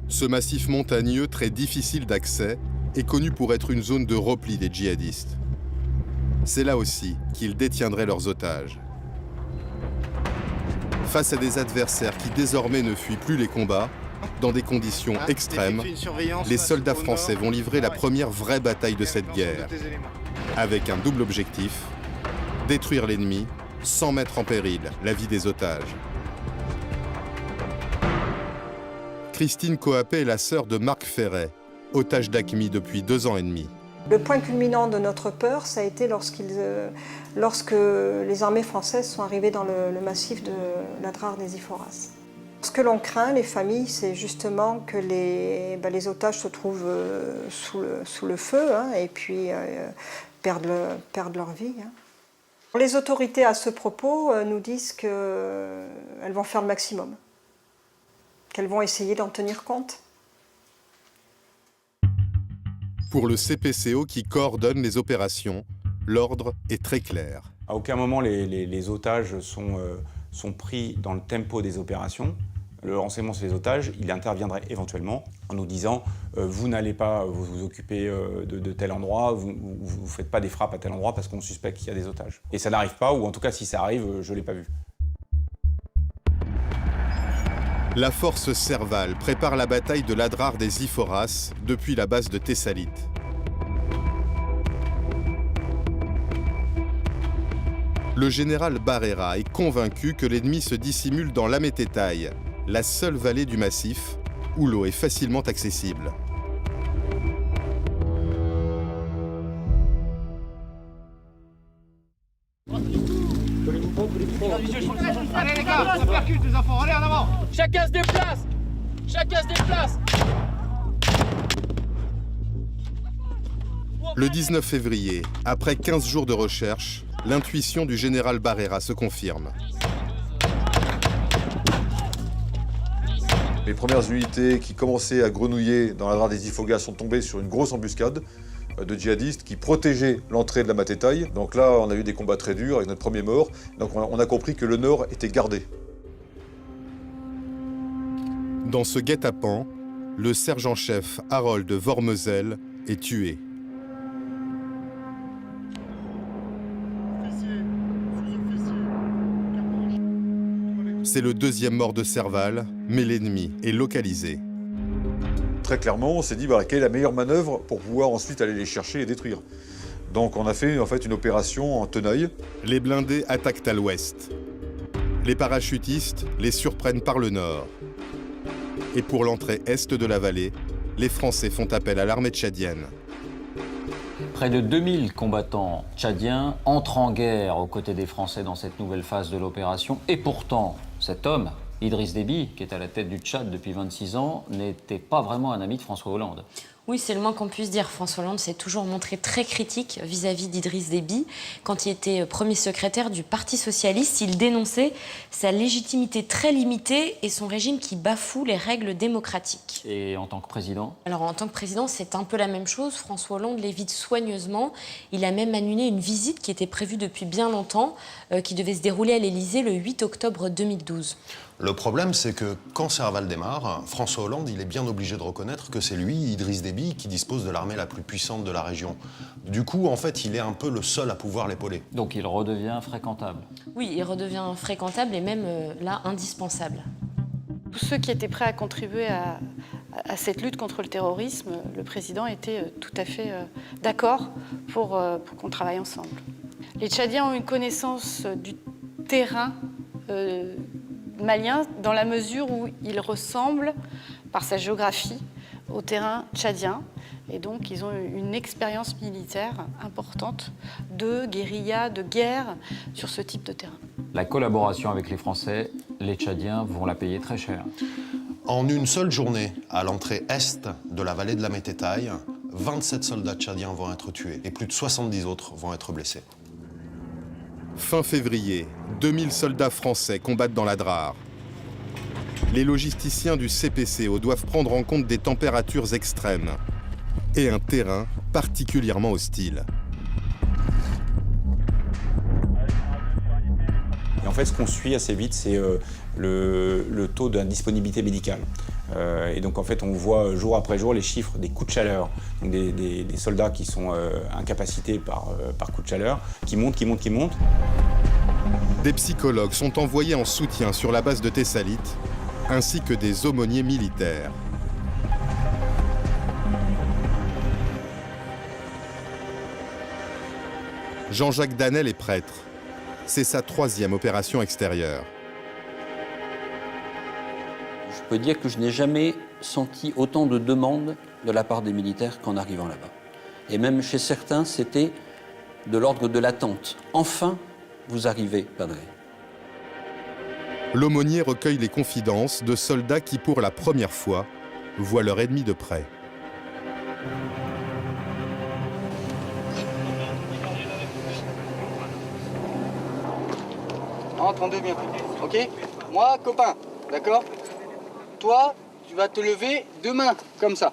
Ce massif montagneux très difficile d'accès est connu pour être une zone de repli des djihadistes. C'est là aussi qu'ils détiendraient leurs otages. Face à des adversaires qui désormais ne fuient plus les combats, dans des conditions extrêmes, les soldats français vont livrer la première vraie bataille de cette guerre, avec un double objectif, détruire l'ennemi sans mettre en péril la vie des otages. Christine Coapé est la sœur de Marc Ferret, otage d'AQMI depuis 2 ans et demi. Le point culminant de notre peur, ça a été lorsque les armées françaises sont arrivées dans le massif de l'Adrar des Iforas. Ce que l'on craint, les familles, c'est justement que les otages se trouvent sous le feu et puis perdent leur vie. Les autorités, à ce propos, nous disent qu'elles vont faire le maximum, qu'elles vont essayer d'en tenir compte. Pour le CPCO qui coordonne les opérations, l'ordre est très clair. À aucun moment les otages sont pris dans le tempo des opérations. Le renseignement sur les otages, il interviendrait éventuellement en nous disant vous n'allez pas vous occuper de tel endroit, vous ne faites pas des frappes à tel endroit parce qu'on suspecte qu'il y a des otages. Et ça n'arrive pas, ou en tout cas si ça arrive, je ne l'ai pas vu. La force Serval prépare la bataille de l'Adrar des Iforas depuis la base de Thessalite. Le général Barrera est convaincu que l'ennemi se dissimule dans l'Amététaï, la seule vallée du massif où l'eau est facilement accessible. Allez les gars, ça percute les enfants, allez en avant. Chacun se déplace. Chacun se déplace. Le 19 février, après 15 jours de recherche, l'intuition du général Barrera se confirme. Les premières unités qui commençaient à grenouiller dans l'Adrar des Ifogas sont tombées sur une grosse embuscade de djihadistes qui protégeaient l'entrée de la Matétaï. Donc là, on a eu des combats très durs avec notre premier mort. Donc on a compris que le nord était gardé. Dans ce guet-apens, le sergent-chef Harold Vormesel est tué. C'est le 2e mort de Serval, mais l'ennemi est localisé. Très clairement, on s'est dit quelle est la meilleure manœuvre pour pouvoir ensuite aller les chercher et détruire. Donc on a fait en fait une opération en tenaille. Les blindés attaquent à l'ouest. Les parachutistes les surprennent par le nord. Et pour l'entrée est de la vallée, les Français font appel à l'armée tchadienne. Près de 2000 combattants tchadiens entrent en guerre aux côtés des Français dans cette nouvelle phase de l'opération. Et pourtant, cet homme, Idriss Déby, qui est à la tête du Tchad depuis 26 ans, n'était pas vraiment un ami de François Hollande. Oui, c'est le moins qu'on puisse dire. François Hollande s'est toujours montré très critique vis-à-vis d'Idriss Déby. Quand il était premier secrétaire du Parti socialiste, il dénonçait sa légitimité très limitée et son régime qui bafoue les règles démocratiques. Et en tant que président ? Alors en tant que président, c'est un peu la même chose. François Hollande l'évite soigneusement. Il a même annulé une visite qui était prévue depuis bien longtemps, qui devait se dérouler à l'Élysée le 8 octobre 2012. Le problème, c'est que quand Serval démarre, François Hollande, il est bien obligé de reconnaître que c'est lui, Idriss Déby, qui dispose de l'armée la plus puissante de la région. Du coup, en fait, il est un peu le seul à pouvoir l'épauler. Donc il redevient fréquentable. Oui, il redevient fréquentable et même là, indispensable. Tous ceux qui étaient prêts à contribuer à cette lutte contre le terrorisme, le président était tout à fait d'accord pour qu'on travaille ensemble. Les Tchadiens ont une connaissance du terrain malien dans la mesure où il ressemble, par sa géographie, au terrain tchadien. Et donc, ils ont une expérience militaire importante de guérilla, de guerre sur ce type de terrain. La collaboration avec les Français, les Tchadiens vont la payer très cher. En une seule journée, à l'entrée est de la vallée de la Mététaille, 27 soldats tchadiens vont être tués et plus de 70 autres vont être blessés. Fin février, 2000 soldats français combattent dans la Drare. Les logisticiens du CPCO doivent prendre en compte des températures extrêmes et un terrain particulièrement hostile. Et en fait, ce qu'on suit assez vite, c'est le taux d'indisponibilité médicale. Et donc, en fait, on voit jour après jour les chiffres des coups de chaleur, donc des soldats qui sont incapacités par coup de chaleur, qui montent. Des psychologues sont envoyés en soutien sur la base de Thessalite, ainsi que des aumôniers militaires. Jean-Jacques Danel est prêtre. C'est sa 3e opération extérieure. Je peux dire que je n'ai jamais senti autant de demandes de la part des militaires qu'en arrivant là-bas. Et même chez certains, c'était de l'ordre de l'attente. Enfin, vous arrivez, Padre. L'aumônier recueille les confidences de soldats qui, pour la première fois, voient leur ennemi de près. Entendez bien, ok? Moi, copain, d'accord? Toi, tu vas te lever 2 mains, comme ça,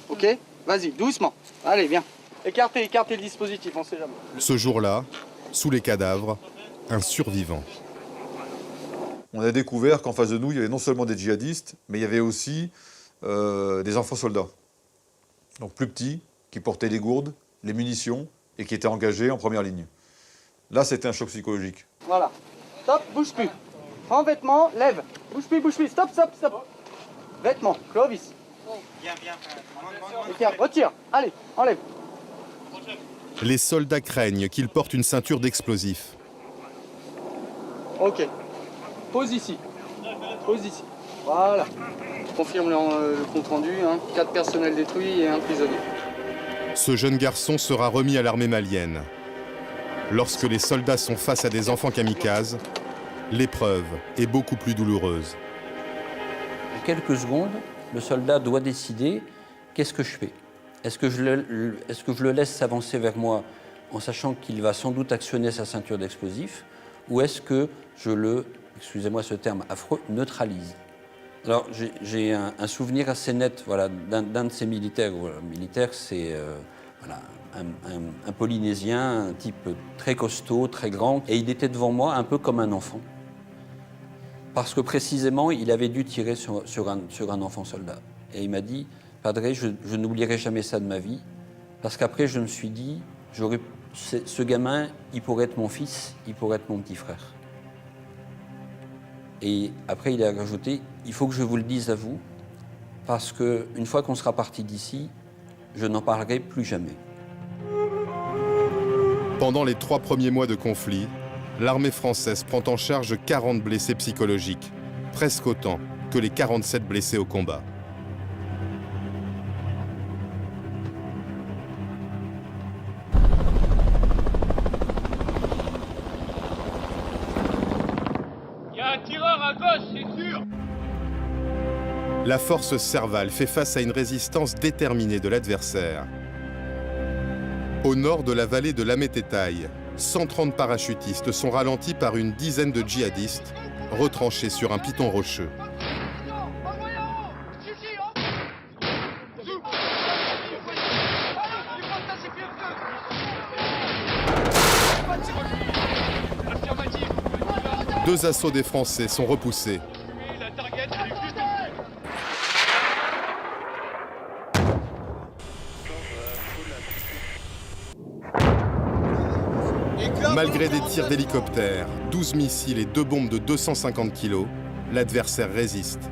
ok? Vas-y, doucement. Allez, viens. Écartez le dispositif, on sait jamais. Ce jour-là, sous les cadavres, un survivant. On a découvert qu'en face de nous, il y avait non seulement des djihadistes, mais il y avait aussi des enfants soldats. Donc plus petits, qui portaient les gourdes, les munitions, et qui étaient engagés en première ligne. Là, c'était un choc psychologique. Voilà. Stop, bouge plus. Prends vêtements, lève. Bouge plus. Stop. Vêtements, Clovis. Écarte, retire. Allez, enlève. Les soldats craignent qu'il porte une ceinture d'explosifs. Ok. Pose ici. Voilà. Je confirme le compte rendu. 4 personnels détruits et 1 prisonnier. Ce jeune garçon sera remis à l'armée malienne. Lorsque les soldats sont face à des enfants kamikazes, l'épreuve est beaucoup plus douloureuse. En quelques secondes, le soldat doit décider qu'est-ce que je fais. Est-ce que je le laisse s'avancer vers moi en sachant qu'il va sans doute actionner sa ceinture d'explosifs, ou est-ce que je le, excusez-moi ce terme affreux, neutralise? Alors j'ai un souvenir assez net d'un de ces militaires. Militaire, c'est un Polynésien, un type très costaud, très grand, et il était devant moi un peu comme un enfant. Parce que précisément, il avait dû tirer sur un enfant soldat. Et il m'a dit, Padre, je n'oublierai jamais ça de ma vie, parce qu'après, je me suis dit, ce gamin, il pourrait être mon fils, il pourrait être mon petit frère. Et après, il a rajouté, il faut que je vous le dise à vous, parce qu'une fois qu'on sera parti d'ici, je n'en parlerai plus jamais. Pendant les 3 premiers mois de conflit, l'armée française prend en charge 40 blessés psychologiques, presque autant que les 47 blessés au combat. Il y a un tireur à gauche, c'est sûr. La force Serval fait face à une résistance déterminée de l'adversaire. Au nord de la vallée de l'Amététaï, 130 parachutistes sont ralentis par une dizaine de djihadistes retranchés sur un piton rocheux. Deux assauts des Français sont repoussés. Malgré des tirs d'hélicoptères, 12 missiles et 2 bombes de 250 kg, l'adversaire résiste.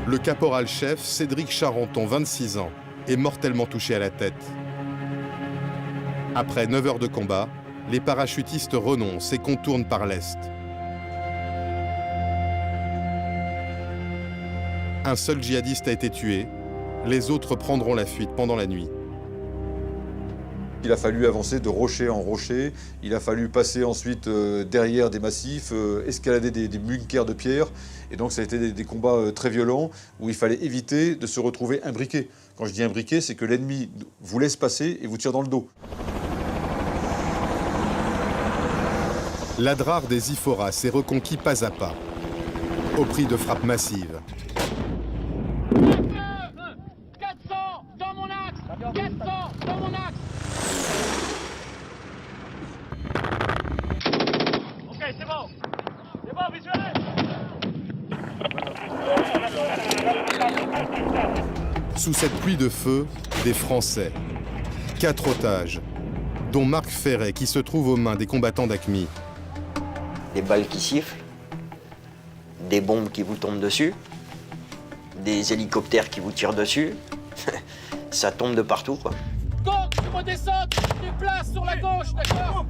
Le caporal-chef Cédric Charenton, 26 ans, est mortellement touché à la tête. Après 9 heures de combat, les parachutistes renoncent et contournent par l'est. Un seul djihadiste a été tué, les autres prendront la fuite pendant la nuit. Il a fallu avancer de rocher en rocher, il a fallu passer ensuite derrière des massifs, escalader des bunkers de pierre. Et donc ça a été des combats très violents où il fallait éviter de se retrouver imbriqué. Quand je dis imbriqué, c'est que l'ennemi vous laisse passer et vous tire dans le dos. L'Adrar des Iphoras est reconquis pas à pas, au prix de frappes massives. 400 dans mon axe. 400 dans mon axe. Ok, c'est bon. C'est bon, visuel. Sous cette pluie de feu, des Français. 4 otages, dont Marc Ferret qui se trouve aux mains des combattants d'AQMI. Des balles qui sifflent, des bombes qui vous tombent dessus, des hélicoptères qui vous tirent dessus. Ça tombe de partout, quoi. Go, tu me descends, tu te déplaces sur la gauche, d'accord?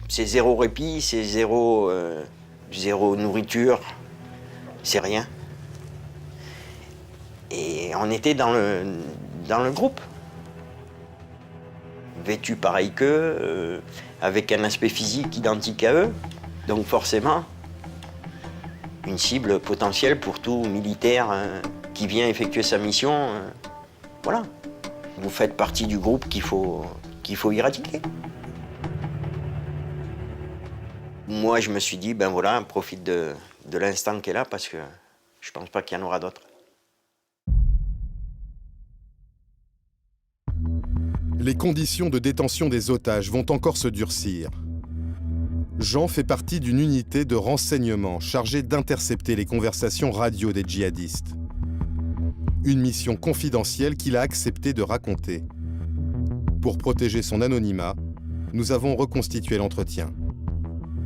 C'est zéro répit, c'est zéro nourriture, c'est rien. Et on était dans le groupe. Vêtus pareil qu'eux, avec un aspect physique identique à eux. Donc forcément, une cible potentielle pour tout militaire qui vient effectuer sa mission. Voilà. Vous faites partie du groupe qu'il faut éradiquer. Moi, je me suis dit, ben voilà, profite de l'instant qui est là parce que je pense pas qu'il y en aura d'autres. Les conditions de détention des otages vont encore se durcir. Jean fait partie d'une unité de renseignement chargée d'intercepter les conversations radio des djihadistes. Une mission confidentielle qu'il a accepté de raconter. Pour protéger son anonymat, nous avons reconstitué l'entretien.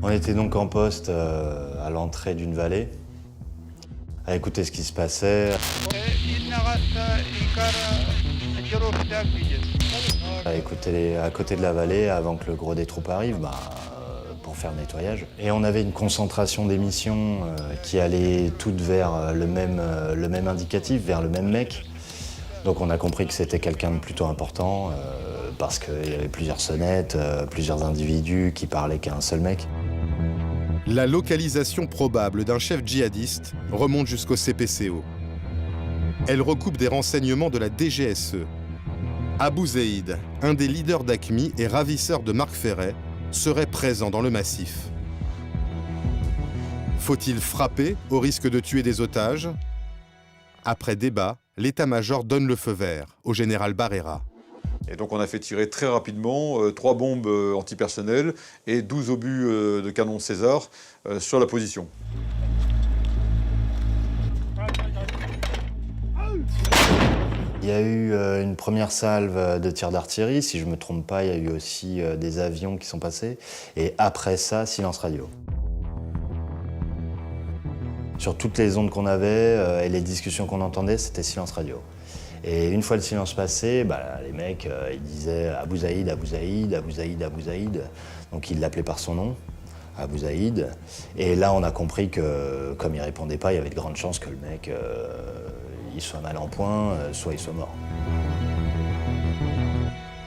On était donc en poste à l'entrée d'une vallée, à écouter ce qui se passait. À écouter à côté de la vallée avant que le gros des troupes arrive pour faire le nettoyage. Et on avait une concentration d'émissions qui allait toutes vers le même indicatif, vers le même mec. Donc on a compris que c'était quelqu'un de plutôt important parce qu'il y avait plusieurs sonnettes, plusieurs individus qui parlaient qu'à un seul mec. La localisation probable d'un chef djihadiste remonte jusqu'au CPCO. Elle recoupe des renseignements de la DGSE. Abou Zeid, un des leaders d'AQMI et ravisseur de Marc Ferret, serait présent dans le massif. Faut-il frapper au risque de tuer des otages? Après débat, l'état-major donne le feu vert au général Barrera. Et donc on a fait tirer très rapidement 3 bombes antipersonnelles et 12 obus de canon César sur la position. Il y a eu une première salve de tirs d'artillerie, si je ne me trompe pas, il y a eu aussi des avions qui sont passés. Et après ça, silence radio. Sur toutes les ondes qu'on avait et les discussions qu'on entendait, c'était silence radio. Et une fois le silence passé, les mecs, ils disaient Abou Zaïd, Abou Zaïd, Abou Zaïd, Abou Zaïd. Donc ils l'appelaient par son nom, Abou Zaïd. Et là, on a compris que, comme il répondait pas, il y avait de grandes chances que le mec, il soit mal en point, soit il soit mort.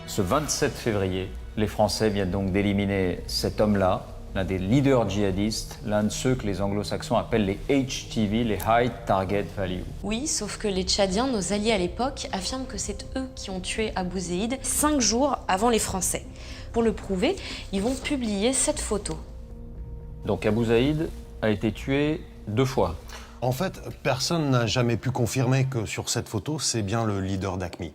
Ce 27 février, les Français viennent donc d'éliminer cet homme-là, l'un des leaders djihadistes, l'un de ceux que les anglo-saxons appellent les HTV, les High Target Value. Oui, sauf que les Tchadiens, nos alliés à l'époque, affirment que c'est eux qui ont tué Abou Zaïd 5 jours avant les Français. Pour le prouver, ils vont publier cette photo. Donc Abou Zaïd a été tué 2 fois. En fait, personne n'a jamais pu confirmer que sur cette photo, c'est bien le leader d'AQMI.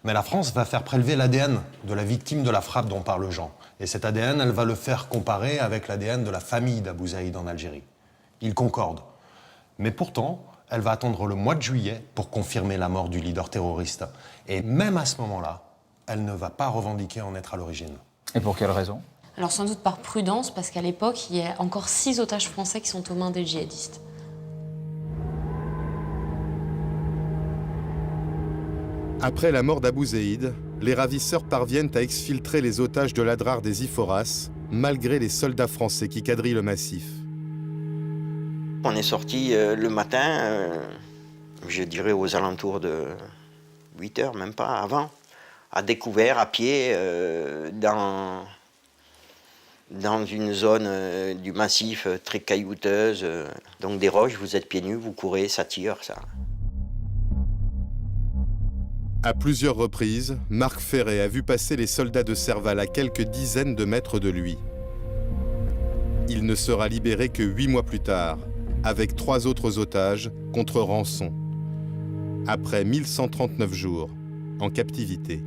Mais la France va faire prélever l'ADN de la victime de la frappe dont parle Jean. Et cet ADN, elle va le faire comparer avec l'ADN de la famille d'Abou Zaïd en Algérie. Ils concordent. Mais pourtant, elle va attendre le mois de juillet pour confirmer la mort du leader terroriste. Et même à ce moment-là, elle ne va pas revendiquer en être à l'origine. Et pour quelle raison? Alors sans doute par prudence, parce qu'à l'époque, il y a encore 6 otages français qui sont aux mains des djihadistes. Après la mort d'Abou Zaïd, les ravisseurs parviennent à exfiltrer les otages de l'Adrar des Iforas, malgré les soldats français qui quadrillent le massif. On est sorti le matin, je dirais aux alentours de 8 heures, même pas avant, à découvert, à pied, dans une zone du massif très caillouteuse. Donc des roches, vous êtes pieds nus, vous courez, ça tire, ça. À plusieurs reprises, Marc Ferré a vu passer les soldats de Serval à quelques dizaines de mètres de lui. Il ne sera libéré que 8 mois plus tard, avec 3 autres otages contre rançon, après 1139 jours en captivité.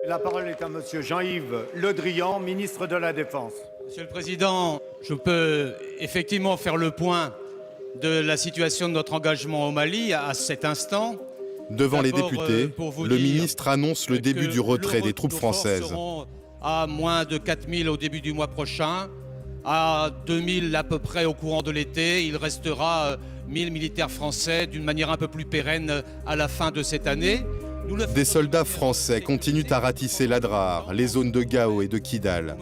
La parole est à monsieur Jean-Yves Le Drian, ministre de la Défense. Monsieur le Président, je peux effectivement faire le point de la situation de notre engagement au Mali à cet instant. Devant les députés, le ministre annonce le début du retrait des troupes françaises. À moins de 4000 au début du mois prochain, à 2000 à peu près au courant de l'été. Il restera 1000 militaires français d'une manière un peu plus pérenne à la fin de cette année. Des soldats français continuent à ratisser l'Adrar, les zones de Gao et de Kidal.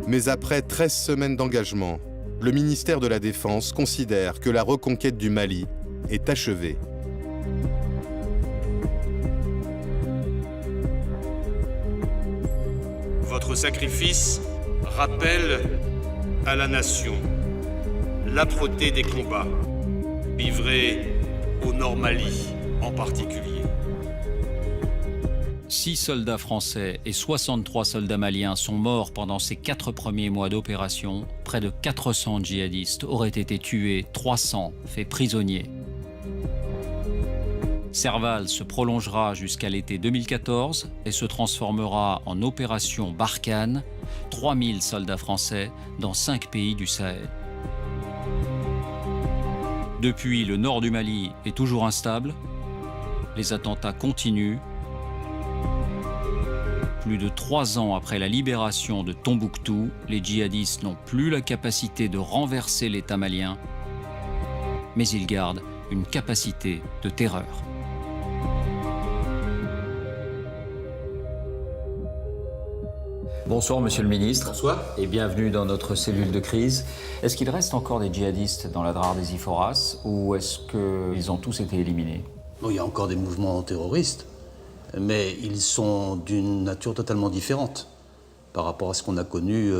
Mais après 13 semaines d'engagement, le ministère de la Défense considère que la reconquête du Mali est achevée. Votre sacrifice rappelle à la nation l'âpreté des combats livrés au Nord Mali en particulier. 6 soldats français et 63 soldats maliens sont morts pendant ces 4 premiers mois d'opération. Près de 400 djihadistes auraient été tués, 300 faits prisonniers. Serval se prolongera jusqu'à l'été 2014 et se transformera en opération Barkhane, 3000 soldats français dans 5 pays du Sahel. Depuis, le nord du Mali est toujours instable. Les attentats continuent. Plus de 3 ans après la libération de Tombouctou, les djihadistes n'ont plus la capacité de renverser l'État malien, mais ils gardent une capacité de terreur. Bonsoir Monsieur le Ministre. Bonsoir. Et bienvenue dans notre cellule de crise. Est-ce qu'il reste encore des djihadistes dans l'Adrar des Iforas ou est-ce qu'ils ont tous été éliminés? Bon, il y a encore des mouvements terroristes, mais ils sont d'une nature totalement différente par rapport à ce qu'on a connu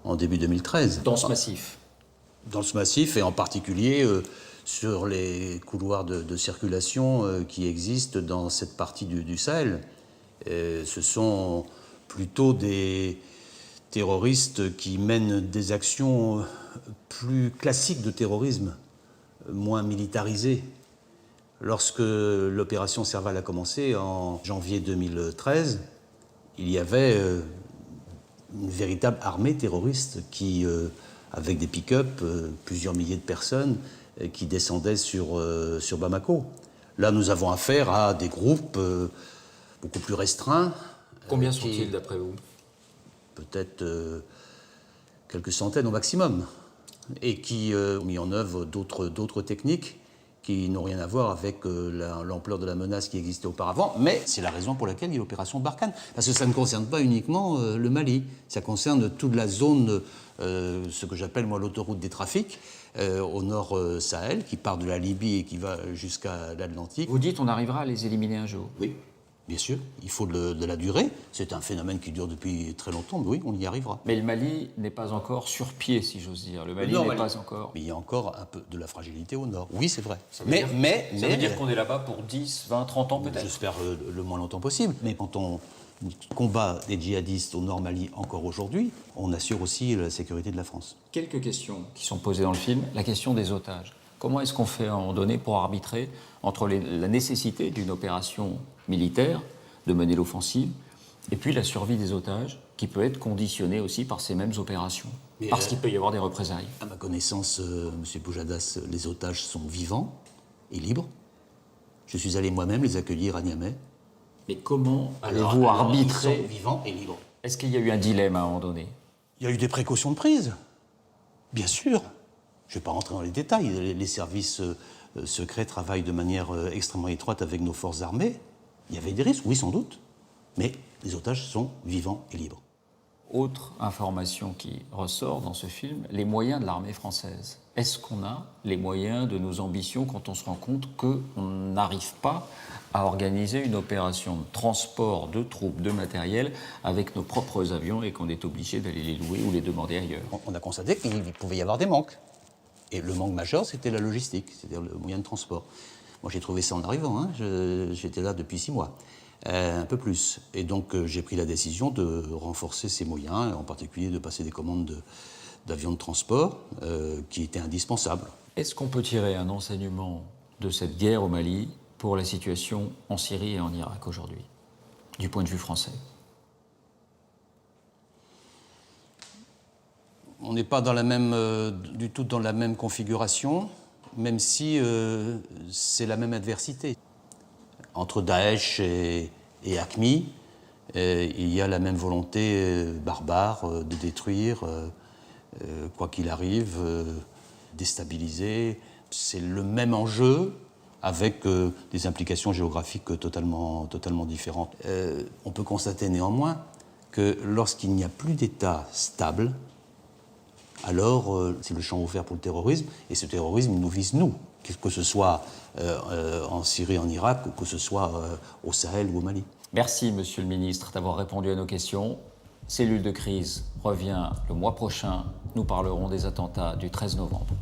en début 2013. Dans ce massif? Dans ce massif et en particulier sur les couloirs de circulation qui existent dans cette partie du Sahel. Ce sont plutôt des terroristes qui mènent des actions plus classiques de terrorisme, moins militarisées. Lorsque l'opération Serval a commencé en janvier 2013, il y avait une véritable armée terroriste qui, avec des pick-up, plusieurs milliers de personnes qui descendaient sur Bamako. Là, nous avons affaire à des groupes beaucoup plus restreints. Combien sont-ils d'après vous? Peut-être quelques centaines au maximum. Et qui ont mis en œuvre d'autres techniques qui n'ont rien à voir avec l'ampleur de la menace qui existait auparavant. Mais c'est la raison pour laquelle il y a l'opération Barkhane. Parce que ça ne concerne pas uniquement le Mali. Ça concerne toute la zone, ce que j'appelle moi l'autoroute des trafics, au nord Sahel, qui part de la Libye et qui va jusqu'à l'Atlantique. Vous dites on arrivera à les éliminer un jour? Oui, bien sûr. Il faut de la durée. C'est un phénomène qui dure depuis très longtemps, mais oui, on y arrivera. Mais le Mali n'est pas encore sur pied, si j'ose dire. Le Mali n'est pas encore... Mais il y a encore un peu de la fragilité au nord. Oui, c'est vrai. Ça veut dire qu'on est là-bas pour 10, 20, 30 ans peut-être? J'espère le moins longtemps possible. Mais quand on combat des djihadistes au nord Mali encore aujourd'hui, on assure aussi la sécurité de la France. Quelques questions qui sont posées dans le film. La question des otages. Comment est-ce qu'on fait à un moment donné pour arbitrer entre la nécessité d'une opération militaire, de mener l'offensive, et puis la survie des otages, qui peut être conditionnée aussi par ces mêmes opérations, parce qu'il peut y avoir des représailles? À ma connaissance, M. Boujadas, les otages sont vivants et libres. Je suis allé moi-même les accueillir à Niamey. Mais comment allez-vous arbitrer? Ils sont vivants et libres. Est-ce qu'il y a eu un dilemme à un moment donné? Il y a eu des précautions de prise, bien sûr. Je ne vais pas rentrer dans les détails. Les services secrets travaillent de manière extrêmement étroite avec nos forces armées. Il y avait des risques, oui, sans doute. Mais les otages sont vivants et libres. Autre information qui ressort dans ce film, les moyens de l'armée française. Est-ce qu'on a les moyens de nos ambitions quand on se rend compte qu'on n'arrive pas à organiser une opération de transport de troupes, de matériel, avec nos propres avions et qu'on est obligé d'aller les louer ou les demander ailleurs? On a constaté qu'il pouvait y avoir des manques. Et le manque majeur, c'était la logistique, c'est-à-dire le moyen de transport. Moi, j'ai trouvé ça en arrivant, hein. J'étais là depuis 6 mois, un peu plus. Et donc, j'ai pris la décision de renforcer ces moyens, en particulier de passer des commandes d'avions de transport, qui étaient indispensables. Est-ce qu'on peut tirer un enseignement de cette guerre au Mali pour la situation en Syrie et en Irak aujourd'hui, du point de vue français? On n'est pas du tout dans la même configuration, même si c'est la même adversité. Entre Daesh et AQMI, il y a la même volonté barbare de détruire, quoi qu'il arrive, déstabiliser. C'est le même enjeu, avec des implications géographiques totalement différentes. On peut constater néanmoins que lorsqu'il n'y a plus d'État stable, alors c'est le champ ouvert pour le terrorisme, et ce terrorisme nous vise nous, que ce soit en Syrie, en Irak, ou que ce soit au Sahel ou au Mali. Merci, Monsieur le Ministre, d'avoir répondu à nos questions. Cellule de crise revient le mois prochain. Nous parlerons des attentats du 13 novembre.